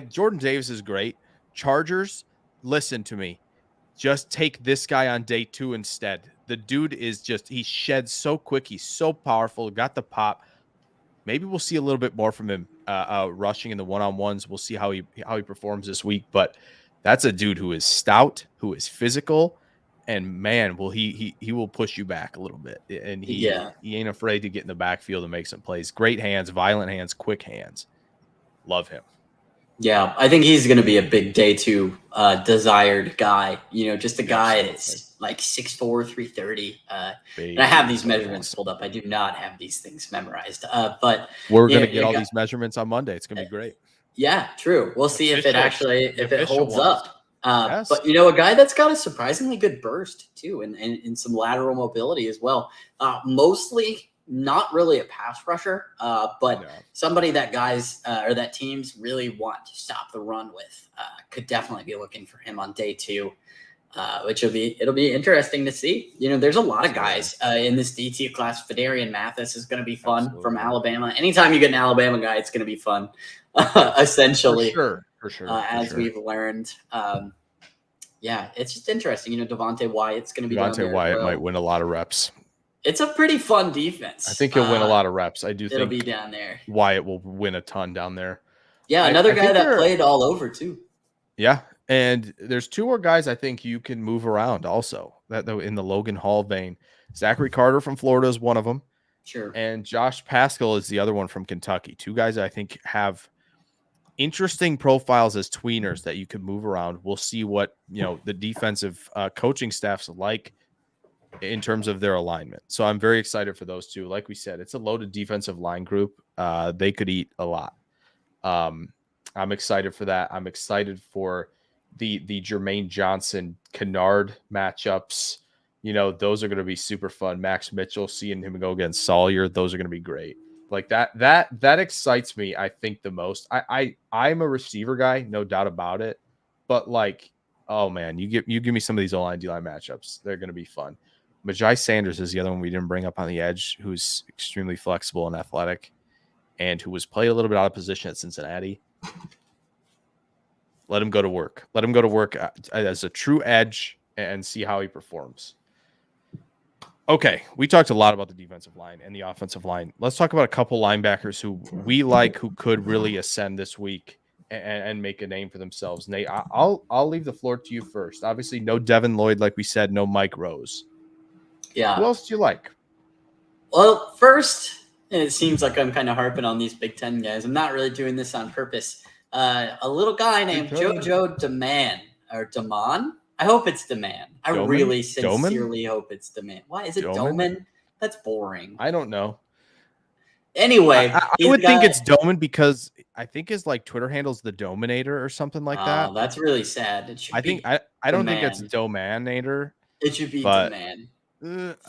Speaker 1: Jordan Davis is great. Chargers, listen to me. Just take this guy on day 2 instead. The dude is he sheds so quick. He's so powerful. Got the pop. Maybe we'll see a little bit more from him rushing in the one-on-ones. We'll see how he performs this week. But that's a dude who is stout, who is physical, and man, will he will push you back a little bit. And he ain't afraid to get in the backfield and make some plays. Great hands, violent hands, quick hands. Love him. Yeah,
Speaker 2: I think he's going to be a big day 2 desired guy. Just a guy that's like 6'4", 330. And I have these measurements pulled up. I do not have these things memorized. But
Speaker 1: we're going to get all these measurements on Monday. It's going to be great.
Speaker 2: Yeah, true. We'll see if it holds up. Yes. But a guy that's got a surprisingly good burst too, and some lateral mobility as well. Mostly not really a pass rusher, but somebody that guys or that teams really want to stop the run with. Could definitely be looking for him on day 2. It'll be interesting to see. There's a lot of guys in this DT class. Fedarian Mathis is going to be fun from Alabama. Anytime you get an Alabama guy, it's going to be fun. Essentially,
Speaker 1: for sure.
Speaker 2: As we've learned, it's just interesting. Devontae Wyatt's going to be
Speaker 1: Devontae Wyatt might win a lot of reps.
Speaker 2: It's a pretty fun defense.
Speaker 1: I think he'll win a lot of reps. I do think
Speaker 2: it'll be down there.
Speaker 1: Wyatt will win a ton down there.
Speaker 2: Yeah, another guy that played all over too.
Speaker 1: Yeah. And there's 2 more guys I think you can move around also that in the Logan Hall vein. Zachary Carter from Florida is one of them.
Speaker 2: Sure.
Speaker 1: And Josh Paschal is the other one from Kentucky. 2 guys I think have interesting profiles as tweeners that you can move around. We'll see what, the defensive coaching staffs like in terms of their alignment. So I'm very excited for those 2. Like we said, it's a loaded defensive line group. They could eat a lot. I'm excited for that. I'm excited for the Jermaine Johnson Kennard matchups. Those are going to be super fun. Max Mitchell, seeing him go against Sawyer, those are going to be great. Like that excites me, I think, the most. I'm a receiver guy, no doubt about it. But oh man, you give me some of these O-line D-line matchups. They're going to be fun. Majai Sanders is the other one we didn't bring up on the edge, who's extremely flexible and athletic, and who was played a little bit out of position at Cincinnati. Let him go to work. Let him go to work as a true edge and see how he performs. Okay, we talked a lot about the defensive line and the offensive line. Let's talk about a couple linebackers who we like, who could really ascend this week and make a name for themselves. Nate, I'll leave the floor to you first. Obviously, no Devin Lloyd, like we said, no Mike Rose.
Speaker 2: Yeah.
Speaker 1: Who else do you like?
Speaker 2: Well, first, it seems like I'm kind of harping on these Big Ten guys. I'm not really doing this on purpose. A little guy named JoJo Deman or Damon. I hope it's Deman. I really sincerely hope it's Deman. Why is it Doman? That's boring.
Speaker 1: I don't know.
Speaker 2: Anyway,
Speaker 1: I would think it's Doman because I think his Twitter handle's the Dominator or something like that.
Speaker 2: Oh, that's really sad. It should
Speaker 1: I don't think it's Domanator.
Speaker 2: It should be Deman.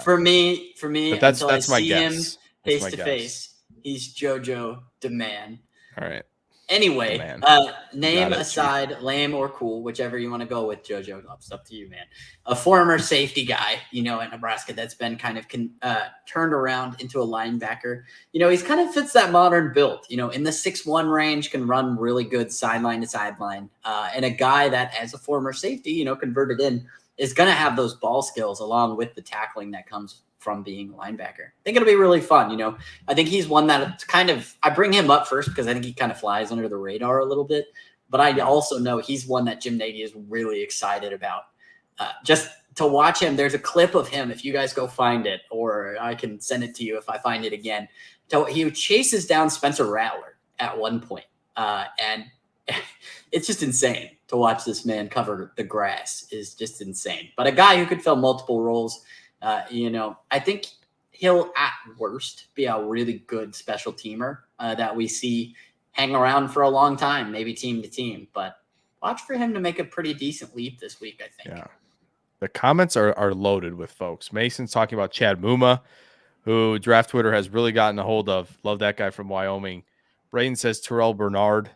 Speaker 2: For me,
Speaker 1: but that's my guess.
Speaker 2: Face to face, he's JoJo Deman.
Speaker 1: All right.
Speaker 2: Anyway, name aside, lame or cool, whichever you want to go with, JoJo. It's up to you, man. A former safety guy, at Nebraska that's been kind of turned around into a linebacker. He's kind of fits that modern build, in the 6'1" range, can run really good sideline to sideline. And a guy that, as a former safety, converted in, is going to have those ball skills along with the tackling that comes from being a linebacker. I think it'll be really fun. I think he's one that I bring him up first because I think he kind of flies under the radar a little bit, but I also know he's one that Jim Nagy is really excited about. Just to watch him, there's a clip of him, if you guys go find it, or I can send it to you if I find it again. So he chases down Spencer Rattler at one point, and it's just insane to watch this man cover the grass is just insane. But a guy who could fill multiple roles. I think he'll at worst be a really good special teamer that we see hang around for a long time, maybe team to team. But watch for him to make a pretty decent leap this week, I think.
Speaker 1: Yeah. The comments are loaded with folks. Mason's talking about Chad Muma, who Draft Twitter has really gotten a hold of. Love that guy from Wyoming. Braden says Terrell Bernard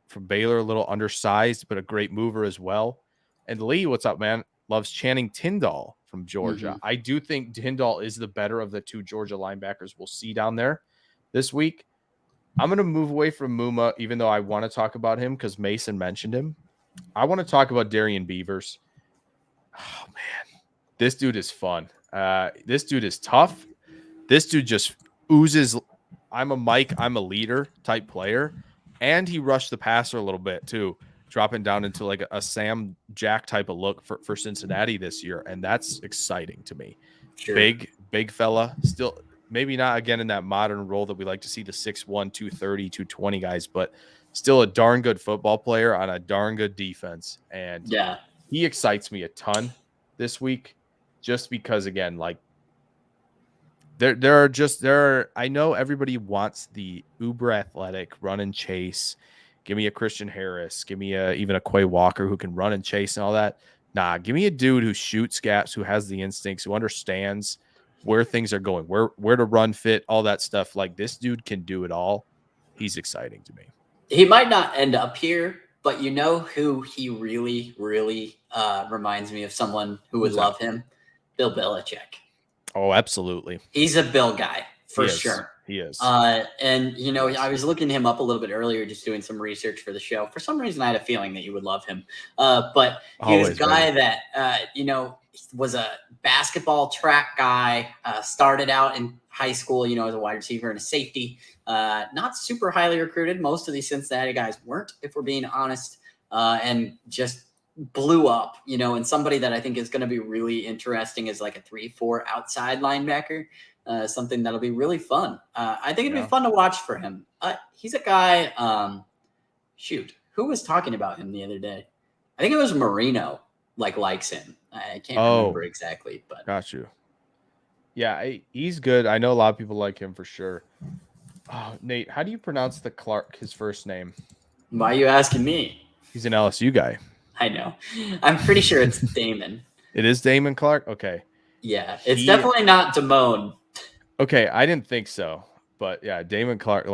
Speaker 1: from Baylor, a little undersized, but a great mover as well. And Lee, what's up, man? Loves Channing Tindall from Georgia. I do think Tindall is the better of the 2 Georgia linebackers we'll see down there this week. I'm going to move away from Muma, even though I want to talk about him because Mason mentioned him. I want to talk about Darion Beavers. Oh, man. This dude is fun. This dude is tough. This dude just oozes, I'm a leader type player. And he rushed the passer a little bit, too, dropping down into a Sam Jack type of look for Cincinnati this year. And that's exciting to me. Sure. Big fella. Still, maybe not again in that modern role that we like to see the 6'1", 230, 220 guys, but still a darn good football player on a darn good defense. And he excites me a ton this week just because, again, I know everybody wants the uber athletic run and chase. Give me a Christian Harris. Give me even a Quay Walker who can run and chase and all that. Nah, give me a dude who shoots gaps, who has the instincts, who understands where things are going, where to run fit, all that stuff. Like, this dude can do it all. He's exciting to me.
Speaker 2: He might not end up here, but you know who he really, really reminds me of someone who would love him? Bill Belichick.
Speaker 1: Oh, absolutely.
Speaker 2: He's a Bill guy for sure.
Speaker 1: He is.
Speaker 2: And, you know, I was looking him up a little bit earlier, just doing some research for the show. For some reason, I had a feeling that you would love him. But he was a guy that, you know, was a basketball track guy, started out in high school, you know, as a wide receiver and a safety. Not super highly recruited. Most of these Cincinnati guys weren't, if we're being honest, and just blew up, you know, and somebody that I think is going to be really interesting is like a 3-4 outside linebacker. Something that'll be really fun. I think it'd be fun to watch for him. He's a guy, who was talking about him the other day? I think it was Marino, likes him. I can't remember exactly, but.
Speaker 1: Got you. Yeah, he's good. I know a lot of people like him for sure. Oh, Nate, how do you pronounce his first name?
Speaker 2: Why are you asking me?
Speaker 1: He's an LSU guy.
Speaker 2: I know. I'm pretty sure it's Damon.
Speaker 1: It is Damon Clark? Okay.
Speaker 2: Yeah, it's definitely not Damone.
Speaker 1: Okay, I didn't think so. But yeah, Damon Clark,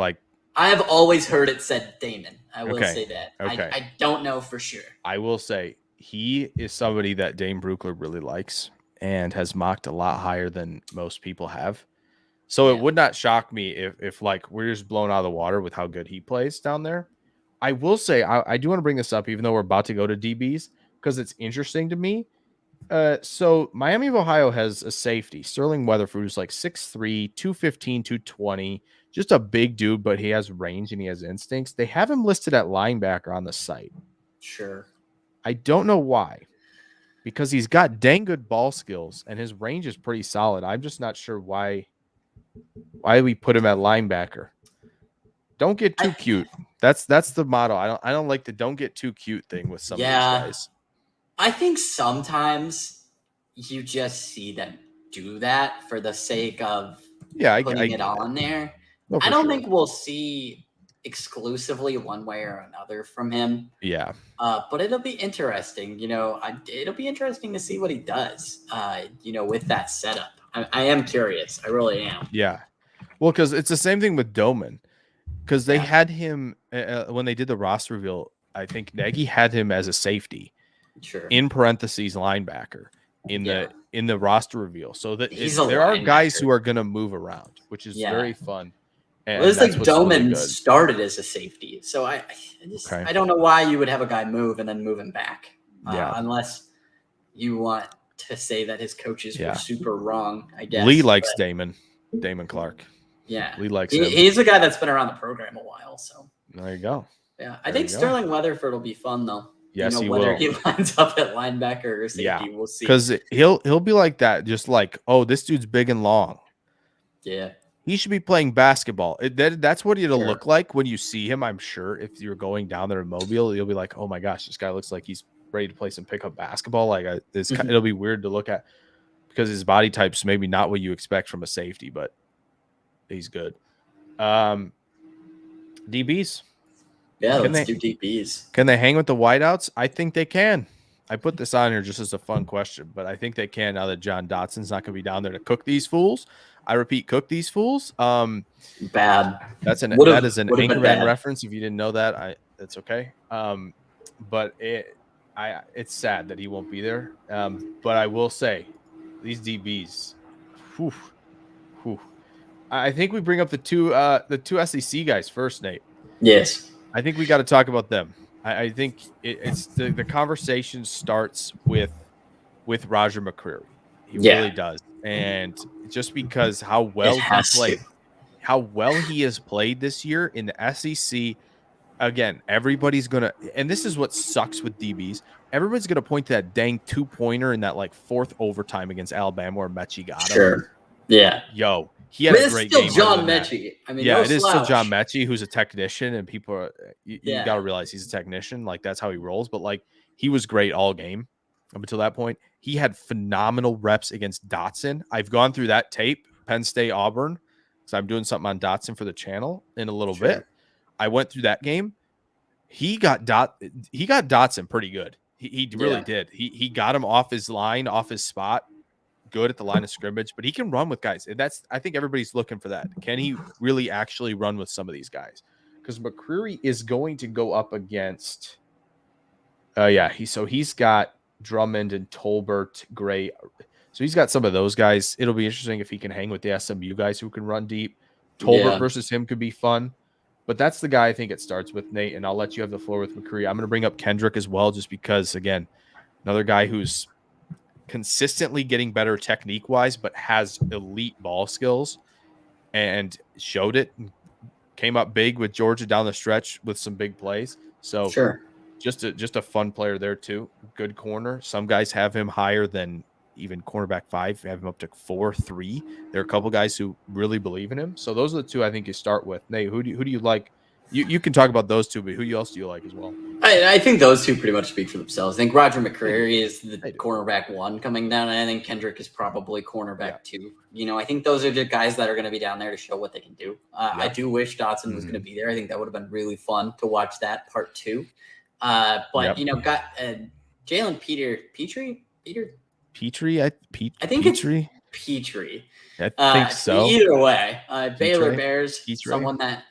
Speaker 2: I have always heard it said Damon. I will say that.
Speaker 1: Okay.
Speaker 2: I don't know for sure.
Speaker 1: I will say he is somebody that Dane Brugler really likes and has mocked a lot higher than most people have. So it would not shock me if we're just blown out of the water with how good he plays down there. I will say, I do want to bring this up, even though we're about to go to DBs, because it's interesting to me. So Miami of Ohio has a safety, Sterling Weatherford, who's 6'3", 215, 220, just a big dude, but he has range and he has instincts. They have him listed at linebacker on the site.
Speaker 2: Sure.
Speaker 1: I don't know why, because he's got dang good ball skills and his range is pretty solid. I'm just not sure why we put him at linebacker. Don't get too cute. That's the motto. I don't like the don't get too cute thing with some of these guys.
Speaker 2: I think sometimes you just see them do that for the sake of putting it on there. No, I don't think we'll see exclusively one way or another from him.
Speaker 1: Yeah.
Speaker 2: But it'll be interesting. You know, it'll be interesting to see what he does, you know, with that setup. I am curious. I really am.
Speaker 1: Yeah. Well, because it's the same thing with Doman. Because they had him when they did the roster reveal. I think Nagy had him as a safety.
Speaker 2: Sure.
Speaker 1: In parentheses, linebacker in the roster reveal. So that there are guys who are going to move around, which is very fun. And
Speaker 2: it's like Doman started as a safety. So I don't know why you would have a guy move and then move him back. Unless you want to say that his coaches were super wrong, I guess.
Speaker 1: Lee likes Damon Clark.
Speaker 2: Yeah.
Speaker 1: Lee likes him.
Speaker 2: He's a guy that's been around the program a while. So
Speaker 1: there you go.
Speaker 2: Yeah. I think Sterling Weatherford will be fun though.
Speaker 1: Yes,
Speaker 2: you know,
Speaker 1: he
Speaker 2: whether
Speaker 1: will.
Speaker 2: he lines up at linebacker or safety, we'll see.
Speaker 1: Because he'll be like that, just this dude's big and long.
Speaker 2: Yeah.
Speaker 1: He should be playing basketball. That's what it'll look like when you see him, I'm sure. If you're going down there in Mobile, you'll be like, oh my gosh, this guy looks like he's ready to play some pickup basketball. It'll be weird to look at because his body type's maybe not what you expect from a safety, but he's good. DBs.
Speaker 2: Yeah, let's do DBs.
Speaker 1: Can they hang with the wideouts? I think they can. I put this on here just as a fun question, but I think they can now that Johan Dotson's not going to be down there to cook these fools. I repeat, cook these fools.
Speaker 2: Bad.
Speaker 1: That is an Anchorman reference. If you didn't know that, that's okay. But it's sad that he won't be there. But I will say, these DBs, I think we bring up the two SEC guys first, Nate.
Speaker 2: Yes.
Speaker 1: I think we got to talk about them. I think it's the conversation starts with Roger Mccreary. He really does. And just because how well he has played this year in the SEC, again, everybody's going to – and this is what sucks with DBs. Everybody's going to point to that dang two-pointer in that, fourth overtime against Alabama where Mechie got him.
Speaker 2: Sure. Yeah.
Speaker 1: Yo, he had a great game.
Speaker 2: It's still John Mechie. I mean,
Speaker 1: it is still John Mechie, who's a technician, and people are you got to realize he's a technician. That's how he rolls. But he was great all game up until that point. He had phenomenal reps against Dotson. I've gone through that tape, Penn State Auburn, because I'm doing something on Dotson for the channel in a little bit. I went through that game. He got Dotson pretty good. He really did. He got him off his line, off his spot good at the line of scrimmage, but he can run with guys. And I think everybody's looking for that. Can he really actually run with some of these guys? Because Mccreary is going to go up against he's got Drummond and Tolbert, Gray. So he's got some of those guys. It'll be interesting if he can hang with the SMU guys who can run deep. Tolbert versus him could be fun. But that's the guy I think it starts with, Nate, and I'll let you have the floor with McCreary. I'm going to bring up Kendrick as well, just because, again, another guy who's consistently getting better technique-wise, but has elite ball skills and showed it. Came up big with Georgia down the stretch with some big plays. So just a fun player there too. Good corner. Some guys have him higher than even cornerback 5, have him up to 4-3. There are a couple guys who really believe in him. So those are the two I think you start with. Nate, who do you like? You can talk about those two, but who else do you like as well?
Speaker 2: I think those two pretty much speak for themselves. I think Roger McCreary is the cornerback 1 coming down, and I think Kendrick is probably cornerback 2. I think those are the guys that are going to be down there to show what they can do. I do wish Dotson was going to be there. I think that would have been really fun to watch that part 2. But got Jalen Petrie. I think
Speaker 1: Petrie.
Speaker 2: It's Petrie.
Speaker 1: I think so.
Speaker 2: Either way, Baylor Bears, someone that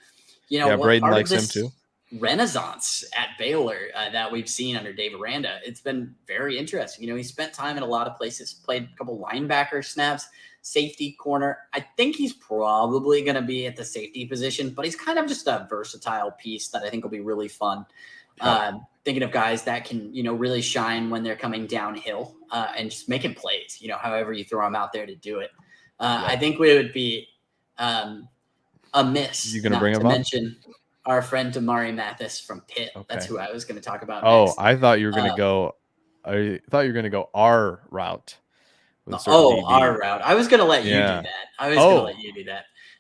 Speaker 1: Braden likes him too.
Speaker 2: Renaissance at Baylor that we've seen under Dave Aranda. It's been very interesting. He spent time in a lot of places, played a couple linebacker snaps, safety, corner. I think he's probably going to be at the safety position, but he's kind of just a versatile piece that I think will be really fun. Thinking of guys that can, really shine when they're coming downhill and just making plays, however you throw them out there to do it. I think we would be amiss
Speaker 1: you gonna bring him up?
Speaker 2: Mention our friend Damari Mathis from Pitt. Okay. That's who I was going to talk about.
Speaker 1: Oh,
Speaker 2: next.
Speaker 1: I thought you were going to go. I thought you were going to go our route.
Speaker 2: Our route. I was going to let you do that.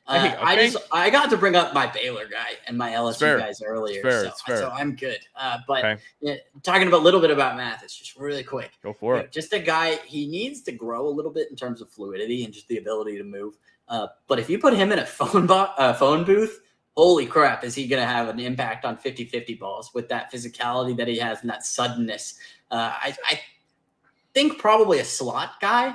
Speaker 2: I got to bring up my Baylor guy and my LSU guys earlier. So I'm good. Talking a little bit about Mathis, just really quick.
Speaker 1: Go for it.
Speaker 2: Just a guy, he needs to grow a little bit in terms of fluidity and just the ability to move. But if you put him in a phone booth, holy crap, is he going to have an impact on 50-50 balls with that physicality that he has and that suddenness. I think probably a slot guy,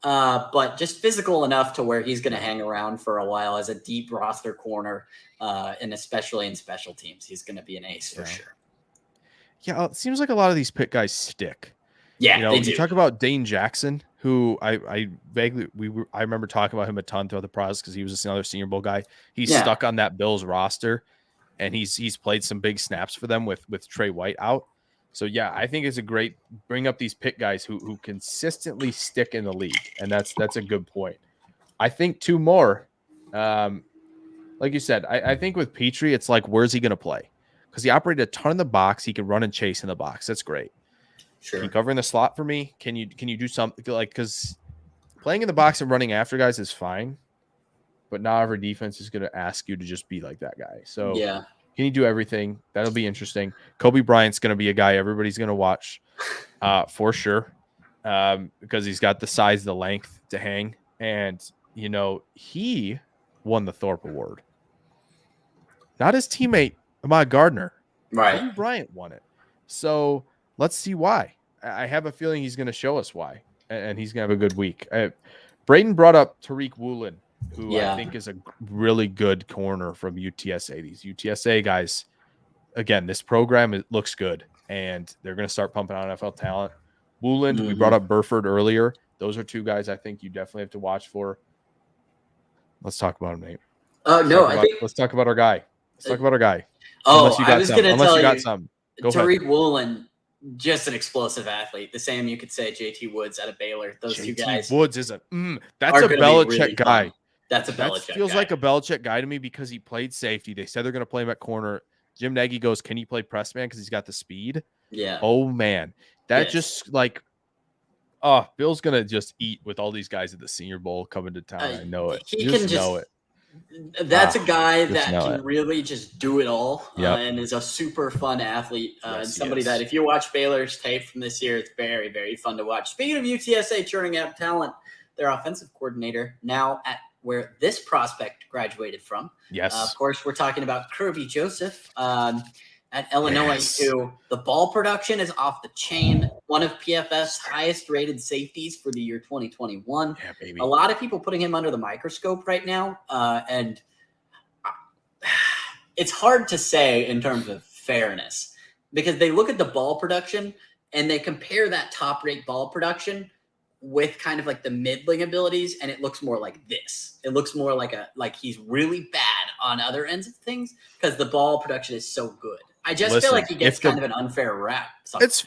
Speaker 2: but just physical enough to where he's going to hang around for a while as a deep roster corner, and especially in special teams. He's going to be an ace for sure.
Speaker 1: Yeah, it seems like a lot of these Pitt guys stick.
Speaker 2: Yeah, they do.
Speaker 1: You talk about Dane Jackson, who I remember talking about him a ton throughout the process because he was another Senior Bowl guy. He's stuck on that Bills roster, and he's played some big snaps for them with Trey White out. So yeah, I think it's a great bring up these Pitt guys who consistently stick in the league, and that's a good point. I think two more, like you said, I think with Petrie, it's like where's he going to play? Because he operated a ton in the box, he can run and chase in the box. That's great.
Speaker 2: Sure.
Speaker 1: Can you cover in the slot for me? Can you do something like, because playing in the box and running after guys is fine, but not every defense is going to ask you to just be like that guy. So
Speaker 2: yeah,
Speaker 1: can you do everything? That'll be interesting. Kobe Bryant's going to be a guy everybody's going to watch for sure, because he's got the size, the length to hang, and he won the Thorpe Award. Not his teammate Ahmad Gardner.
Speaker 2: Right.
Speaker 1: Kobe Bryant won it. So let's see why. I have a feeling he's going to show us why, and he's going to have a good week. Braden brought up Tariq Woolen, who I think is a really good corner from UTSA. These UTSA guys, again, this program, it looks good, and they're going to start pumping out NFL talent. Woolen, we brought up Burford earlier. Those are two guys I think you definitely have to watch for. Let's talk about him, Nate. Let's talk about our guy. Let's talk about our guy.
Speaker 2: Unless you got
Speaker 1: some.
Speaker 2: Tariq Woolen, just an explosive athlete. The same you could say JT Woods out of Baylor. Those two guys.
Speaker 1: Woods is that's a Belichick really guy.
Speaker 2: Fun. That's a Belichick guy.
Speaker 1: Feels like a Belichick guy to me because he played safety. They said they're going to play him at corner. Jim Nagy goes, can he play press man because he's got the speed?
Speaker 2: Yeah.
Speaker 1: Oh, man. Just like, Bill's going to just eat with all these guys at the Senior Bowl coming to town. I know it. Know it.
Speaker 2: That's a guy that can really just do it all and is a super fun athlete. And somebody that if you watch Baylor's tape from this year, it's very, very fun to watch. Speaking of UTSA churning out talent, their offensive coordinator now at where this prospect graduated from.
Speaker 1: Yes.
Speaker 2: Of course, we're talking about Kirby Joseph at Illinois, who the ball production is off the chain. one of PFF's highest rated safeties for the year 2021.
Speaker 1: Yeah, baby.
Speaker 2: A lot of people putting him under the microscope right now. And it's hard to say in terms of fairness because they look at the ball production and they compare that top rate ball production with kind of like the middling abilities, and it looks more like this. It looks more like he's really bad on other ends of things because the ball production is so good. I just feel like he gets kind of an unfair rap. Sometimes.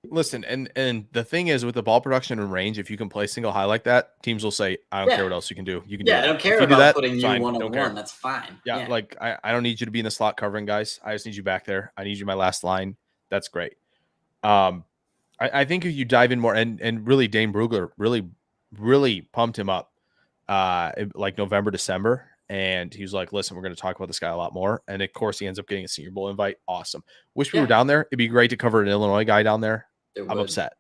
Speaker 1: Listen, and the thing is with the ball production and range, if you can play single high like that, teams will say, I don't care what else you can do. You can do
Speaker 2: I don't care about putting you one-on-one. That's fine.
Speaker 1: Yeah, like I don't need you to be in the slot covering guys. I just need you back there. I need you my last line. That's great. I think if you dive in more and really Dane Brugler really pumped him up like November, December. And he was like, listen, we're going to talk about this guy a lot more. And of course he ends up getting a Senior Bowl invite. Awesome. Wish we were down there. It'd be great to cover an Illinois guy down there. I'm upset.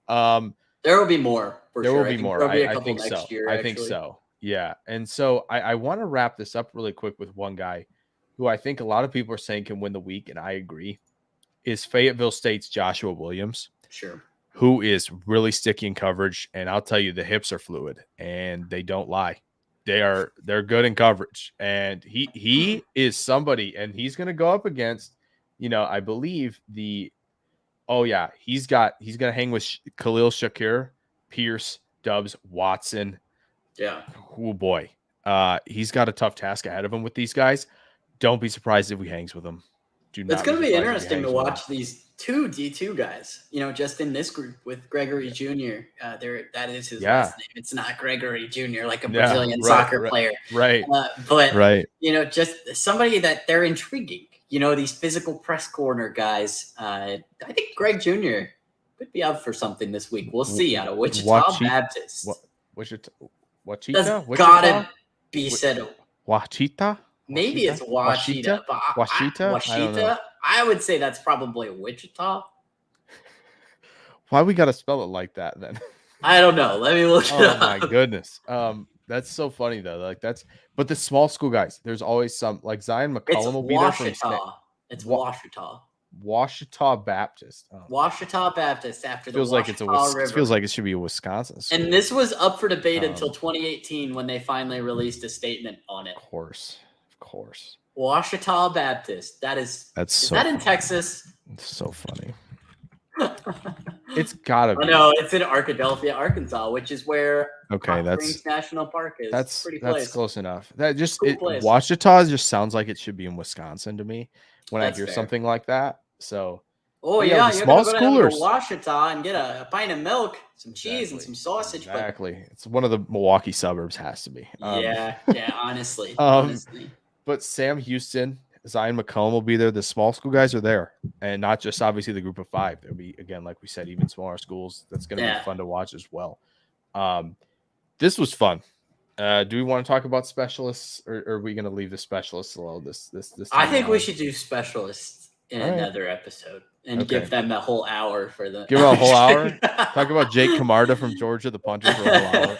Speaker 2: There will be more.
Speaker 1: There will be more. I think so. I think so. Yeah. And so I want to wrap this up really quick with one guy who I think a lot of people are saying can win the week. And I agree is Fayetteville State's Joshua Williams.
Speaker 2: Sure.
Speaker 1: Who is really sticky in coverage. And I'll tell you, the hips are fluid and they don't lie. They're good in coverage. And he is somebody, and he's going to go up against, I believe he's going to hang with Khalil Shakir, Pierce, Dubs, Watson.
Speaker 2: Yeah.
Speaker 1: Oh boy. He's got a tough task ahead of him with these guys. Don't be surprised if he hangs with them.
Speaker 2: It's going to be interesting to watch these two D2 guys, just in this group with Gregory Jr. That is his last name. It's not Gregory Jr. like a Brazilian soccer player.
Speaker 1: Right.
Speaker 2: But just somebody that they're intriguing, these physical press corner guys. I think Greg Jr. could be up for something this week. We'll see out of Wichita Baptist.
Speaker 1: Wichita?
Speaker 2: That's gotta be said.
Speaker 1: Wachita?
Speaker 2: Maybe it's Wachita. Wachita? I would say that's probably Wichita.
Speaker 1: Why we got to spell it like that then?
Speaker 2: I don't know. Let me look it up.
Speaker 1: Oh my goodness. That's so funny though. But the small school guys, there's always some like Zion McCollum will be there from
Speaker 2: It's Washita.
Speaker 1: Washita Baptist.
Speaker 2: Oh. Washita Baptist after
Speaker 1: feels
Speaker 2: the
Speaker 1: like
Speaker 2: River.
Speaker 1: It feels like it should be a Wisconsin school.
Speaker 2: And this was up for debate until 2018 when they finally released a statement on it.
Speaker 1: Of course.
Speaker 2: Washita Baptist. Is that in Texas?
Speaker 1: It's so funny. It's gotta be.
Speaker 2: No, it's in Arkadelphia, Arkansas, which is where
Speaker 1: that's
Speaker 2: National Park is.
Speaker 1: That's
Speaker 2: pretty
Speaker 1: that's close enough. That just
Speaker 2: Washita
Speaker 1: just sounds like it should be in Wisconsin to me when I hear something like that. So
Speaker 2: you're
Speaker 1: small
Speaker 2: gonna
Speaker 1: schoolers
Speaker 2: go to Washita and get a pint of milk, some cheese, and some sausage.
Speaker 1: Exactly. It's one of the Milwaukee suburbs, has to be.
Speaker 2: Honestly.
Speaker 1: But Sam Houston, Zion McCollum will be there. The small school guys are there, and not just obviously the group of five. There'll be, again, like we said, even smaller schools. That's going to be fun to watch as well. This was fun. Do we want to talk about specialists, or are we going to leave the specialists alone? This
Speaker 2: I think we should do specialists in another episode and give them a whole hour for the.
Speaker 1: Give them a whole hour. Talk about Jake Camarda from Georgia, the punter, for a whole hour.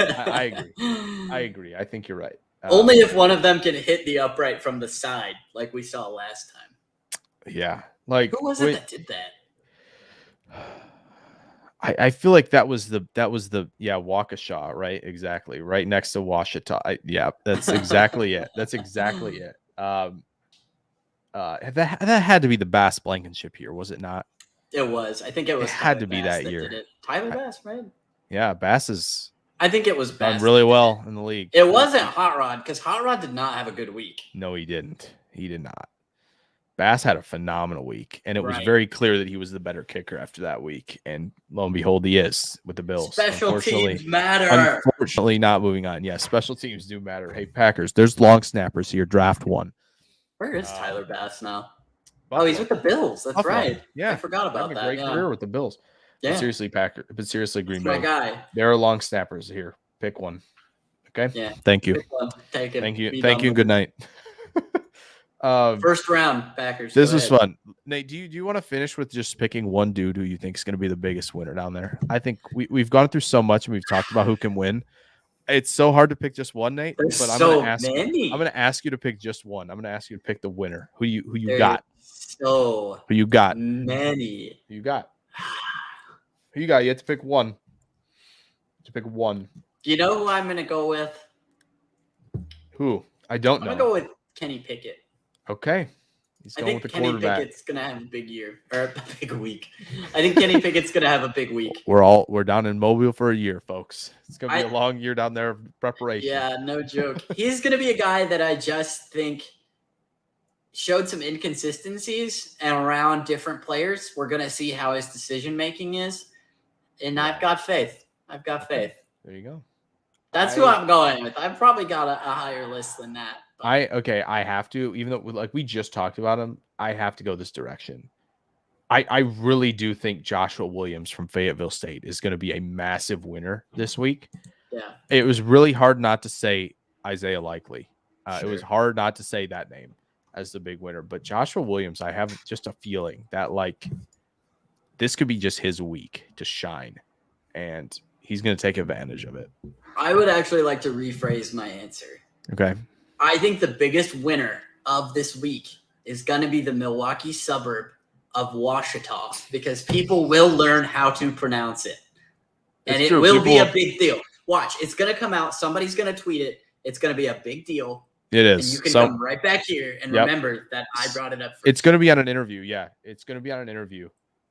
Speaker 1: I agree. I think you're right.
Speaker 2: Only if one of them can hit the upright from the side, like we saw last time.
Speaker 1: Yeah, like
Speaker 2: who was it that did that?
Speaker 1: I feel like that was the Waukesha, right? Exactly, right next to Washita. That's exactly it. That's exactly it. That had to be the Bass Blankenship year, was it not?
Speaker 2: It was. I think it was.
Speaker 1: It had to be that year.
Speaker 2: Tyler Bass, right?
Speaker 1: Yeah, Bass is.
Speaker 2: I think it was
Speaker 1: done really well in the league.
Speaker 2: It wasn't Hot Rod because Hot Rod did not have a good week.
Speaker 1: No, he didn't. He did not. Bass had a phenomenal week, and it was very clear that he was the better kicker after that week. And lo and behold, he is with the Bills.
Speaker 2: Special teams matter.
Speaker 1: Unfortunately, not moving on. Yes, special teams do matter. Hey, Packers, there's long snappers here. Draft one.
Speaker 2: Where is Tyler Bass now? Buffalo. Oh, he's with the Bills. That's right.
Speaker 1: Yeah,
Speaker 2: I forgot about that.
Speaker 1: Great career with the Bills.
Speaker 2: Yeah.
Speaker 1: But seriously, but seriously, Green Bay.
Speaker 2: My guy.
Speaker 1: There are long snappers here. Pick one. Okay.
Speaker 2: Yeah.
Speaker 1: Thank you.
Speaker 2: Take it.
Speaker 1: Thank you. Thank you. Good night.
Speaker 2: First round, Packers.
Speaker 1: This was fun. Nate, do you want to finish with just picking one dude who you think is going to be the biggest winner down there? I think we've gone through so much and we've talked about who can win. It's so hard to pick just one, Nate.
Speaker 2: There's
Speaker 1: but I'm
Speaker 2: so
Speaker 1: going to ask
Speaker 2: many.
Speaker 1: I'm going to ask you to pick just one. I'm going to ask you to pick the winner. Who you got?
Speaker 2: So
Speaker 1: who you got?
Speaker 2: Many.
Speaker 1: Who you got? Who you got? You have to pick one.
Speaker 2: You know who I'm going to go with?
Speaker 1: Who? I don't know.
Speaker 2: I'm going to go with Kenny Pickett.
Speaker 1: Okay. He's going with the quarterback.
Speaker 2: Pickett's going to have a big year or a big week. I think Kenny Pickett's going to have a big week.
Speaker 1: We're down in Mobile for a year, folks. It's going to be a long year down there of preparation.
Speaker 2: Yeah, no joke. He's going to be a guy that I just think showed some inconsistencies and around different players. We're going to see how his decision-making is. And I've got faith.
Speaker 1: There you go.
Speaker 2: That's who I'm going with. I've probably got a higher list than that.
Speaker 1: I have to, even though like we just talked about him, I have to go this direction. I really do think Joshua Williams from Fayetteville State is going to be a massive winner this week.
Speaker 2: Yeah.
Speaker 1: It was really hard not to say Isaiah Likely.
Speaker 2: Sure.
Speaker 1: It was hard not to say that name as the big winner. But Joshua Williams, I have just a feeling that like this could be just his week to shine. And he's going to take advantage of it.
Speaker 2: I would actually like to rephrase my answer.
Speaker 1: Okay.
Speaker 2: I think the biggest winner of this week is going to be the Milwaukee suburb of Washita because people will learn how to pronounce it. And it will be a big deal. Watch, it's going to come out. Somebody's going to tweet it. It's going to be a big deal.
Speaker 1: It is.
Speaker 2: And you can come right back here and remember that I brought it up first.
Speaker 1: It's going to be on an interview. Yeah. It's going to be on an interview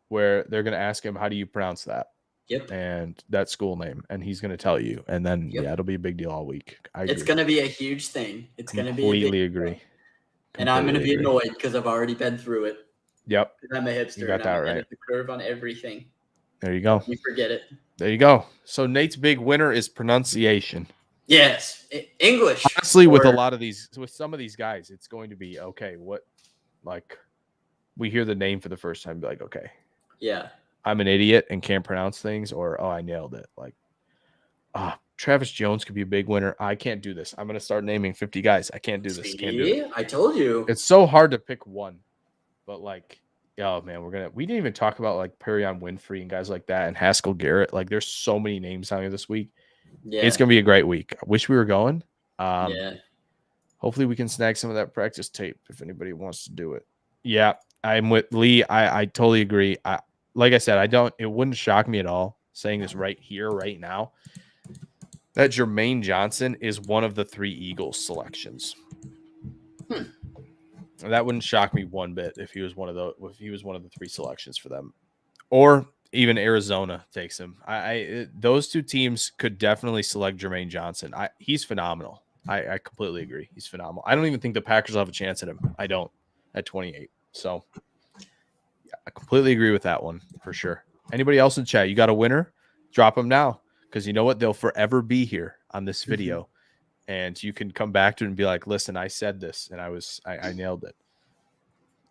Speaker 1: where they're going to ask him, how do you pronounce that?
Speaker 2: Yep.
Speaker 1: And that school name. And he's going to tell you. And then, it'll be a big deal all week.
Speaker 2: It's going to be a huge thing. It's going to be
Speaker 1: completely agree.
Speaker 2: And I'm going to be annoyed because I've already been through it.
Speaker 1: Yep.
Speaker 2: I'm a hipster.
Speaker 1: You got that right.
Speaker 2: The curve on everything.
Speaker 1: There you go.
Speaker 2: You forget it.
Speaker 1: There you go. So Nate's big winner is pronunciation.
Speaker 2: Yes. English.
Speaker 1: Honestly, with some of these guys, it's going to be, okay, what, like, we hear the name for the first time, be like, okay.
Speaker 2: Yeah.
Speaker 1: I'm an idiot and can't pronounce things, or, oh, I nailed it. Like, Travis Jones could be a big winner. I can't do this. I'm going to start naming 50 guys. I can't do this. Can't do it.
Speaker 2: I told you.
Speaker 1: It's so hard to pick one. But, like, oh, man, we didn't even talk about, like, Perrion Winfrey and guys like that and Haskell Garrett. Like, there's so many names down here this week. Yeah. It's going to be a great week. I wish we were going. Hopefully we can snag some of that practice tape if anybody wants to do it. Yeah, I'm with Lee. I totally agree. Like I said, it wouldn't shock me at all saying this right here, right now, that Jermaine Johnson is one of the 3 Eagles selections. That wouldn't shock me one bit if he was one of the 3 selections for them, or even Arizona takes him. Those 2 teams could definitely select Jermaine Johnson. He's phenomenal. I completely agree. He's phenomenal. I don't even think the Packers will have a chance at him. I don't at 28. So I completely agree with that one for sure. Anybody else in chat? You got a winner? Drop them now, because you know what? They'll forever be here on this video, and you can come back to it and be like, "Listen, I said this, and I nailed it."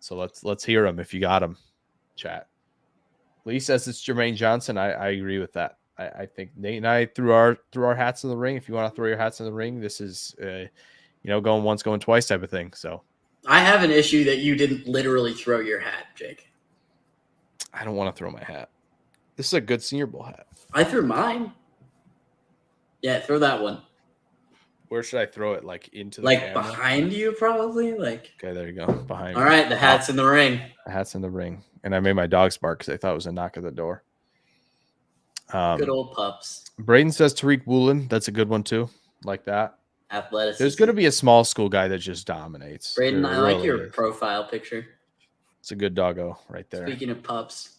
Speaker 1: So let's hear them if you got them. Chat. Lee says it's Jermaine Johnson. I agree with that. I think Nate and I threw our hats in the ring. If you want to throw your hats in the ring, this is going once, going twice type of thing. So
Speaker 2: I have an issue that you didn't literally throw your hat, Jake.
Speaker 1: I don't want to throw my hat. This is a good Senior Bowl hat.
Speaker 2: I threw mine. Yeah, throw that one.
Speaker 1: Where should I throw it? Like into the camera?
Speaker 2: Behind you, probably. Like.
Speaker 1: Okay, there you go. Behind.
Speaker 2: All right, the hat's in the ring.
Speaker 1: The hat's in the ring, and I made my dogs bark because I thought it was a knock at the door.
Speaker 2: Good old pups.
Speaker 1: Braden says Tariq Woolen. That's a good one too. Like that.
Speaker 2: Athleticism.
Speaker 1: There's going to be a small school guy that just dominates.
Speaker 2: Braden, I like your profile picture.
Speaker 1: It's a good doggo right there.
Speaker 2: Speaking of pups.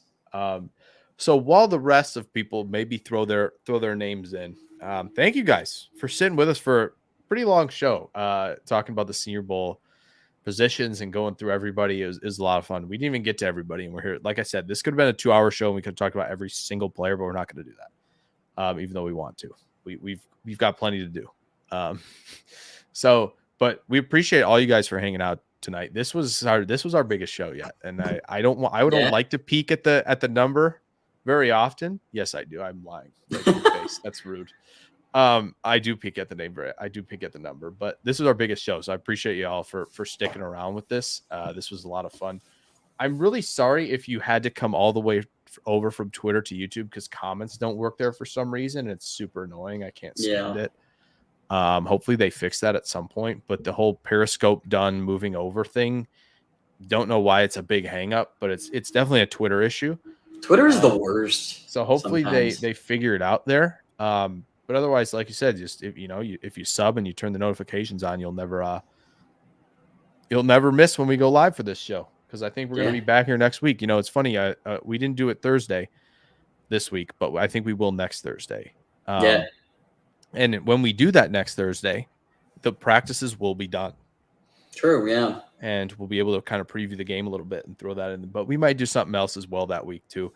Speaker 1: So while the rest of people maybe throw their names in, thank you guys for sitting with us for a pretty long show, talking about the Senior Bowl positions and going through everybody. Is a lot of fun. We didn't even get to everybody, and we're here. Like I said, this could have been a 2-hour show, and we could have talked about every single player, but we're not going to do that, even though we want to. We've got plenty to do. But we appreciate all you guys for hanging out tonight. This was our biggest show yet, and I don't like to peek at the number very often. Yes, I do. I'm lying. That's rude. I do peek at the number. But this is our biggest show, so I appreciate you all for sticking around with this. This was a lot of fun. I'm really sorry if you had to come all the way over from Twitter to YouTube because comments don't work there for some reason. It's super annoying. I can't stand it. Hopefully they fix that at some point. But the whole Periscope done moving over thing, don't know why it's a big hang up, but it's definitely a Twitter issue.
Speaker 2: Twitter is the worst.
Speaker 1: So hopefully they figure it out there. But otherwise, like you said, just if you sub and you turn the notifications on, you'll never miss when we go live for this show. Because I think we're going to be back here next week. It's funny. We didn't do it Thursday this week, but I think we will next Thursday. And when we do that next Thursday, the practices will be done.
Speaker 2: True, yeah.
Speaker 1: And we'll be able to kind of preview the game a little bit and throw that in. But we might do something else as well that week too.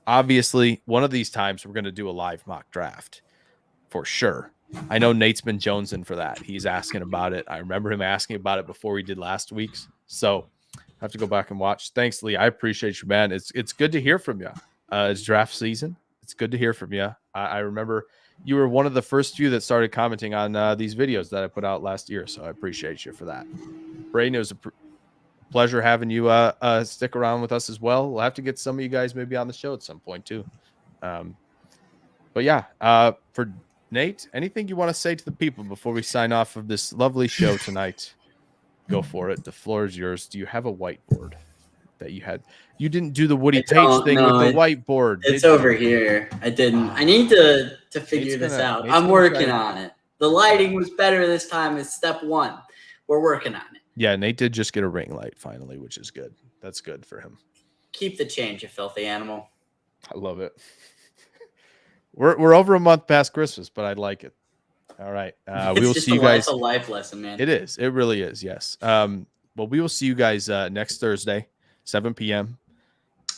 Speaker 1: Obviously, one of these times we're going to do a live mock draft for sure. I know Nate's been jonesing for that. He's asking about it. I remember him asking about it before we did last week's. So I have to go back and watch. Thanks, Lee. I appreciate you, man. It's good to hear from you. It's draft season. It's good to hear from you. I remember you were one of the first few that started commenting on these videos that I put out last year. So I appreciate you for that. Braden, it was a pleasure having you stick around with us as well. We'll have to get some of you guys maybe on the show at some point too. But yeah, for Nate, anything you want to say to the people before we sign off of this lovely show tonight? Go for it. The floor is yours. Do you have a whiteboard that you had? You didn't do the Woody Page thing with the whiteboard.
Speaker 2: It's over here. I didn't. I need to figure this out. I'm working on it. The lighting was better this time. It's step one. We're working on it.
Speaker 1: Yeah, Nate did just get a ring light finally, which is good. That's good for him.
Speaker 2: Keep the change, you filthy animal.
Speaker 1: I love it. We're over a month past Christmas, but I like it. All right. We will see you guys.
Speaker 2: It's a life lesson, man.
Speaker 1: It is. It really is. Yes. Well, we will see you guys next Thursday, 7 p.m.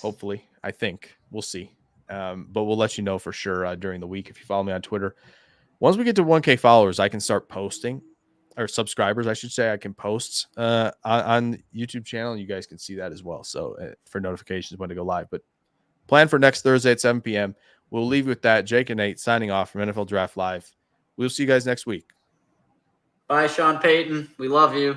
Speaker 1: Hopefully, I think we'll see. But we'll let you know for sure during the week if you follow me on Twitter. Once we get to 1K followers, I can start posting, or subscribers, I should say. I can post on YouTube channel, and you guys can see that as well. So for notifications when to go live. But plan for next Thursday at 7 p.m. We'll leave you with that. Jake and Nate signing off from NFL Draft Live. We'll see you guys next week.
Speaker 2: Bye, Sean Payton. We love you.